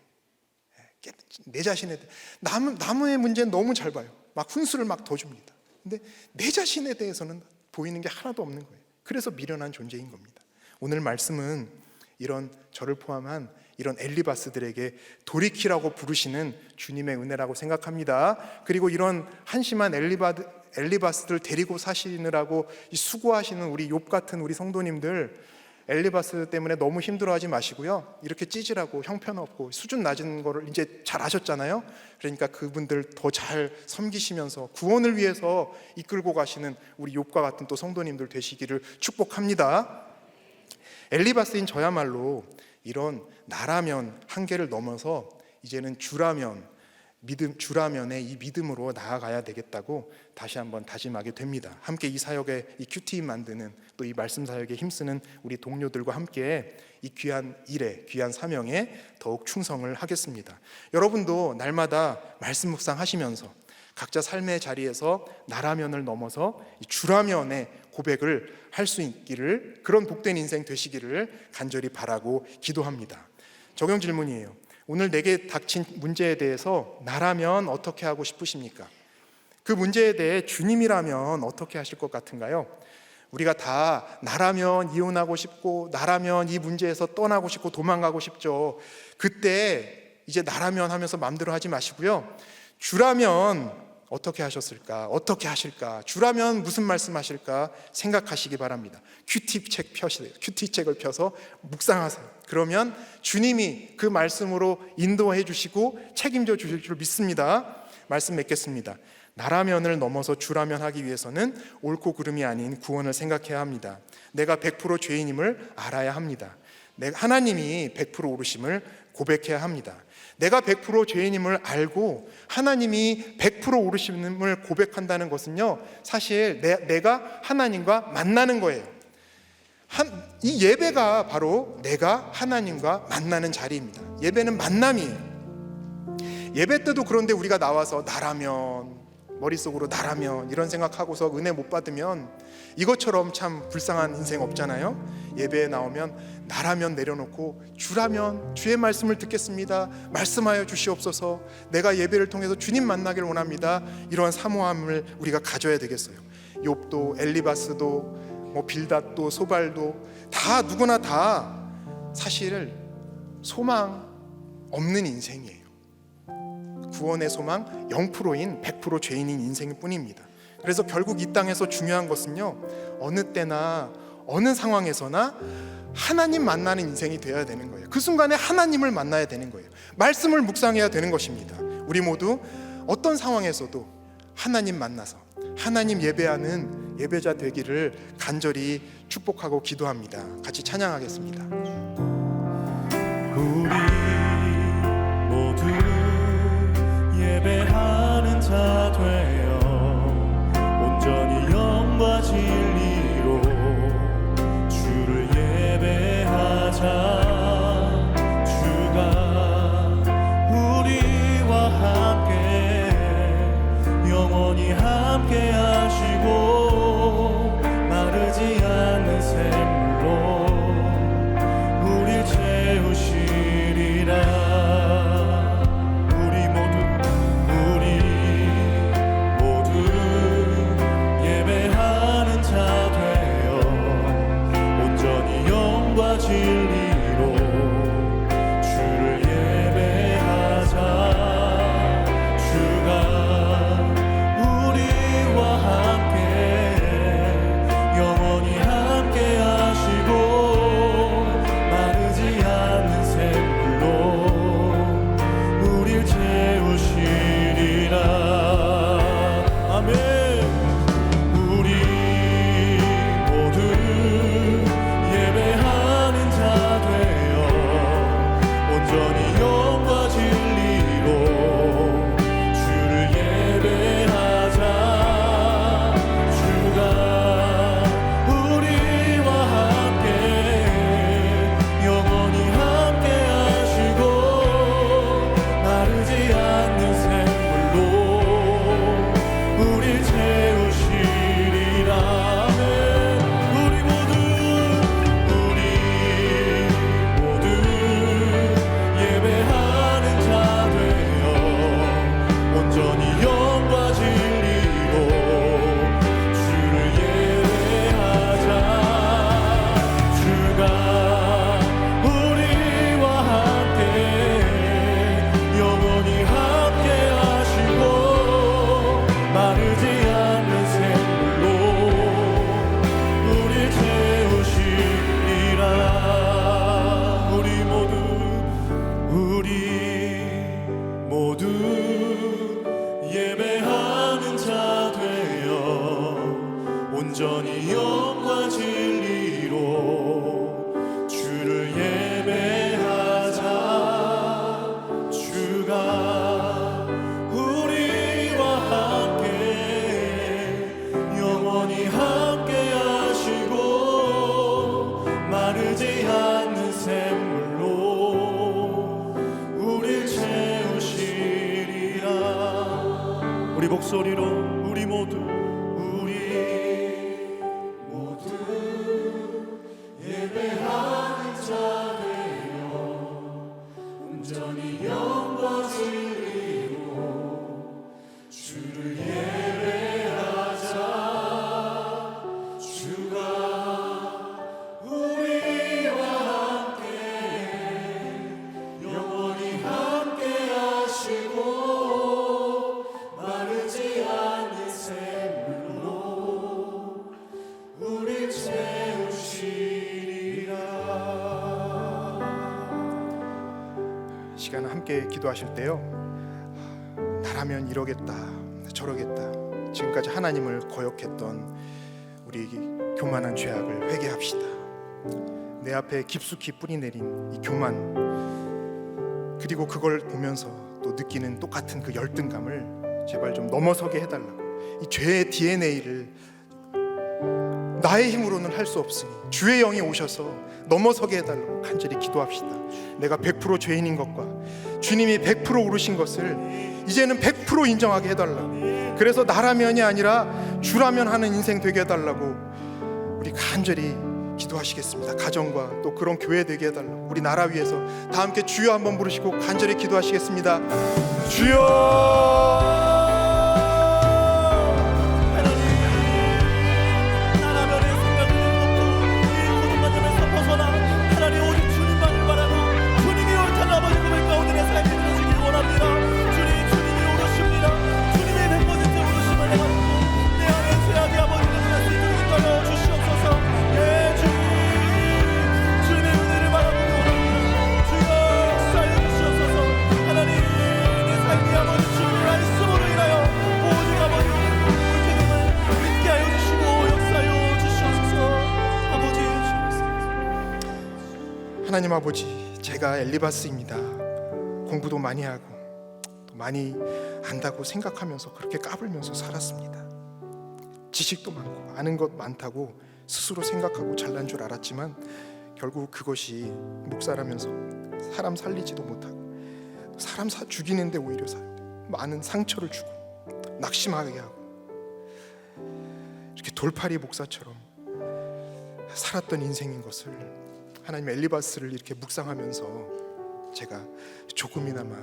내 자신에 남의 문제는 너무 잘 봐요. 막 훈수를 더 줍니다. 근데 내 자신에 대해서는 보이는 게 하나도 없는 거예요. 그래서 미련한 존재인 겁니다. 오늘 말씀은 이런 저를 포함한 이런 엘리바스들에게 돌이키라고 부르시는 주님의 은혜라고 생각합니다. 그리고 이런 한심한 엘리바스들 데리고 사시느라고 수고하시는 우리 욥 같은 우리 성도님들, 엘리바스 때문에 너무 힘들어하지 마시고요. 이렇게 찌질하고 형편없고 수준 낮은 거를 이제 잘 아셨잖아요. 그러니까 그분들 더 잘 섬기시면서 구원을 위해서 이끌고 가시는 우리 욥과 같은 또 성도님들 되시기를 축복합니다. 엘리바스인 저야말로 이런 나라면 한계를 넘어서 이제는 주라면의 이 믿음으로 나아가야 되겠다고 다시 한번 다짐하게 됩니다. 함께 이 사역에 이 큐티인 만드는 또 이 말씀 사역에 힘쓰는 우리 동료들과 함께 이 귀한 일에 귀한 사명에 더욱 충성을 하겠습니다. 여러분도 날마다 말씀 묵상하시면서 각자 삶의 자리에서 나라면을 넘어서 주라면의 고백을 할 수 있기를, 그런 복된 인생 되시기를 간절히 바라고 기도합니다. 적용 질문이에요. 오늘 내게 닥친 문제에 대해서 나라면 어떻게 하고 싶으십니까? 그 문제에 대해 주님이라면 어떻게 하실 것 같은가요? 우리가 다 나라면 이혼하고 싶고, 나라면 이 문제에서 떠나고 싶고 도망가고 싶죠. 그때 이제 나라면 하면서 마음대로 하지 마시고요, 주라면 어떻게 하셨을까? 어떻게 하실까? 주라면 무슨 말씀하실까? 생각하시기 바랍니다. 큐티책을 펴서 묵상하세요. 그러면 주님이 그 말씀으로 인도해 주시고 책임져 주실 줄 믿습니다. 말씀 맺겠습니다. 나라면을 넘어서 주라면 하기 위해서는 옳고 그름이 아닌 구원을 생각해야 합니다. 내가 100% 죄인임을 알아야 합니다. 하나님이 100% 옳으심을 고백해야 합니다. 내가 100% 죄인임을 알고 하나님이 100% 옳으심을 고백한다는 것은요, 사실 내가 하나님과 만나는 거예요. 이 예배가 바로 내가 하나님과 만나는 자리입니다. 예배는 만남이에요. 예배 때도 그런데 우리가 나와서 나라면, 머릿속으로 나라면 이런 생각하고서 은혜 못 받으면 이것처럼 참 불쌍한 인생 없잖아요. 예배에 나오면 나라면 내려놓고 주라면 주의 말씀을 듣겠습니다, 말씀하여 주시옵소서, 내가 예배를 통해서 주님 만나길 원합니다, 이러한 사모함을 우리가 가져야 되겠어요. 욥도 엘리바스도 빌닷도 소발도 다 누구나 다 사실 소망 없는 인생이에요. 구원의 소망 0%인 100% 죄인인 인생일 뿐입니다. 그래서 결국 이 땅에서 중요한 것은요, 어느 때나 어느 상황에서나 하나님 만나는 인생이 되어야 되는 거예요. 그 순간에 하나님을 만나야 되는 거예요. 말씀을 묵상해야 되는 것입니다. 우리 모두 어떤 상황에서도 하나님 만나서 하나님 예배하는 예배자 되기를 간절히 축복하고 기도합니다. 같이 찬양하겠습니다. 우리 모두 예배하는 자 되어 온전히 영과 진리로 주를 예배하자. 주가 우리와 함께 영원히 함께 하시고 마르지 않는 샘물로 우릴 채우시리라. 진리로 주를 예배하자. 주가 우리와 함께 영원히 함께 하시고 마르지 않는 샘물로 우릴 채우시리라. 아멘. 우리 모두 예배하는 자 되어 온전히 영과 진리로 주를 예배하자. 주가 우리와 함께 영원히 함께 하시고 마르지 않는 샘물로 우릴 채우시리라. 우리 모두 예배하는 자 되어 온전히 영과 진리로 주를 예배하자. 주가 우리와 함께 영원히 함께 하시고 마르지 않는 샘물로 우릴 채우시리라. 우리 모두 예배하는 자 되어 온전히 영과 진리로 주를 예배하자. 주가 우리와 함께 영원히 함께 하시고 마르지 않는 샘물로 우릴 채우시리라. 우리 목소리로 우리 모두 예배하는 자 되어 온전히 함께 기도하실 때요, 나라면 이러겠다 저러겠다, 지금까지 하나님을 거역했던 우리 교만한 죄악을 회개합시다. 내 앞에 깊숙이 뿌리 내린 이 교만, 그리고 그걸 보면서 또 느끼는 똑같은 그 열등감을 제발 좀 넘어서게 해달라고. 이 죄의 DNA를 나의 힘으로는 할 수 없으니 주의 영이 오셔서 넘어서게 해달라고 간절히 기도합시다. 내가 100% 죄인인 것과 주님이 100% 오르신 것을 이제는 100% 인정하게 해달라고. 그래서 나라면이 아니라 주라면 하는 인생 되게 해달라고 우리 간절히 기도하시겠습니다. 가정과 또 그런 교회 되게 해달라고. 우리 나라 위해서 다 함께 주여 한번 부르시고 간절히 기도하시겠습니다. 주여. 하나님 아버지, 제가 엘리바스입니다. 공부도 많이 하고 또 많이 안다고 생각하면서 그렇게 까불면서 살았습니다. 지식도 많고 아는 것 많다고 스스로 생각하고 잘난 줄 알았지만 결국 그것이 목사라면서 사람 살리지도 못하고 사람 죽이는데 오히려 많은 상처를 주고 낙심하게 하고 이렇게 돌팔이 목사처럼 살았던 인생인 것을 하나님 엘리바스를 이렇게 묵상하면서 제가 조금이나마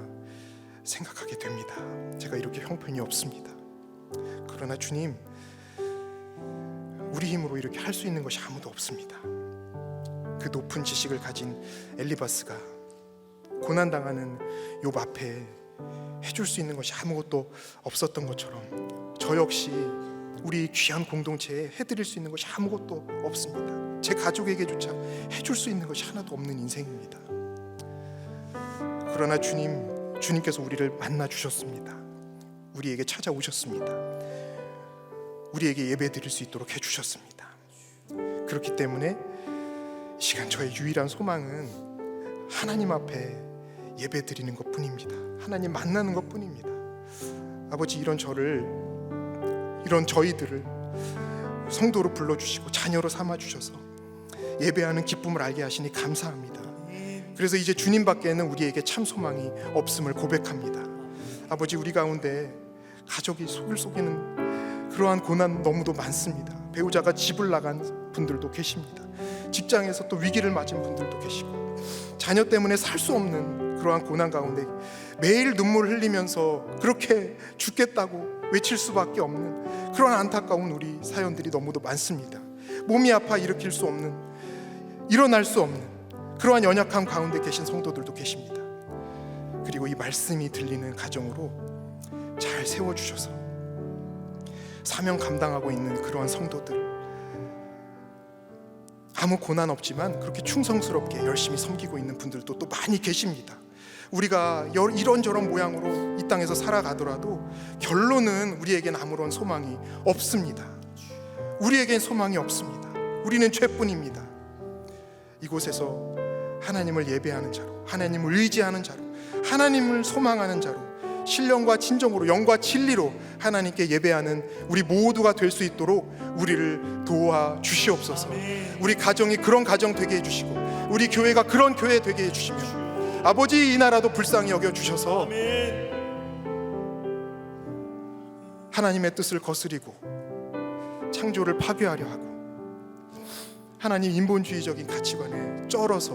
생각하게 됩니다. 제가 이렇게 형편이 없습니다. 그러나 주님, 우리 힘으로 이렇게 할 수 있는 것이 아무도 없습니다. 그 높은 지식을 가진 엘리바스가 고난당하는 욥 앞에 해줄 수 있는 것이 아무것도 없었던 것처럼 저 역시 우리 귀한 공동체에 해드릴 수 있는 것이 아무것도 없습니다. 제 가족에게조차 해줄 수 있는 것이 하나도 없는 인생입니다. 그러나 주님께서 우리를 만나 주셨습니다. 우리에게 찾아오셨습니다. 우리에게 예배 드릴 수 있도록 해주셨습니다. 그렇기 때문에 이 시간 저의 유일한 소망은 하나님 앞에 예배 드리는 것 뿐입니다. 하나님 만나는 것 뿐입니다. 아버지, 이런 저희들을 성도로 불러주시고 자녀로 삼아주셔서 예배하는 기쁨을 알게 하시니 감사합니다. 그래서 이제 주님밖에는 우리에게 참 소망이 없음을 고백합니다. 아버지, 우리 가운데 가족이 속을 속이는 그러한 고난 너무도 많습니다. 배우자가 집을 나간 분들도 계십니다. 직장에서 또 위기를 맞은 분들도 계시고 자녀 때문에 살 수 없는 그러한 고난 가운데 매일 눈물을 흘리면서 그렇게 죽겠다고 외칠 수밖에 없는 그런 안타까운 우리 사연들이 너무도 많습니다. 몸이 아파 일으킬 수 없는, 일어날 수 없는 그러한 연약함 가운데 계신 성도들도 계십니다. 그리고 이 말씀이 들리는 가정으로 잘 세워주셔서 사명 감당하고 있는 그러한 성도들, 아무 고난 없지만 그렇게 충성스럽게 열심히 섬기고 있는 분들도 또 많이 계십니다. 우리가 이런저런 모양으로 이 땅에서 살아가더라도 결론은 우리에겐 아무런 소망이 없습니다. 우리에겐 소망이 없습니다. 우리는 죄뿐입니다. 이곳에서 하나님을 예배하는 자로, 하나님을 의지하는 자로, 하나님을 소망하는 자로, 신령과 진정으로, 영과 진리로 하나님께 예배하는 우리 모두가 될 수 있도록 우리를 도와 주시옵소서. 우리 가정이 그런 가정 되게 해주시고 우리 교회가 그런 교회 되게 해주시며 아버지, 이 나라도 불쌍히 여겨주셔서 하나님의 뜻을 거스리고 창조를 파괴하려 하고 하나님 인본주의적인 가치관에 쩔어서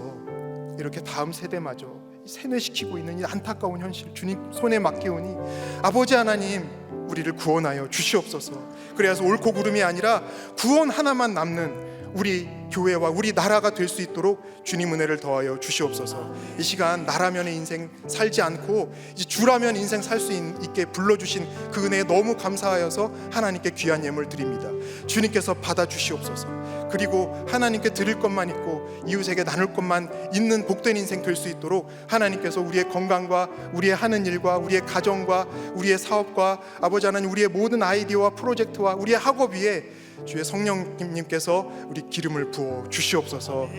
이렇게 다음 세대마저 세뇌시키고 있는 이 안타까운 현실 주님 손에 맡기오니 아버지 하나님, 우리를 구원하여 주시옵소서. 그래서 옳고 그름이 아니라 구원 하나만 남는 우리 교회와 우리 나라가 될 수 있도록 주님 은혜를 더하여 주시옵소서. 이 시간 나라면의 인생 살지 않고 이제 주라면 인생 살 수 있게 불러주신 그 은혜에 너무 감사하여서 하나님께 귀한 예물 드립니다. 주님께서 받아주시옵소서. 그리고 하나님께 드릴 것만 있고 이웃에게 나눌 것만 있는 복된 인생 될 수 있도록 하나님께서 우리의 건강과 우리의 하는 일과 우리의 가정과 우리의 사업과 아버지 하나님 우리의 모든 아이디어와 프로젝트와 우리의 학업 위에 주의 성령님께서 우리 기름을 부어 주시옵소서.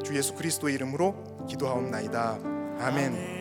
주 예수 그리스도의 이름으로 기도하옵나이다. 아멘.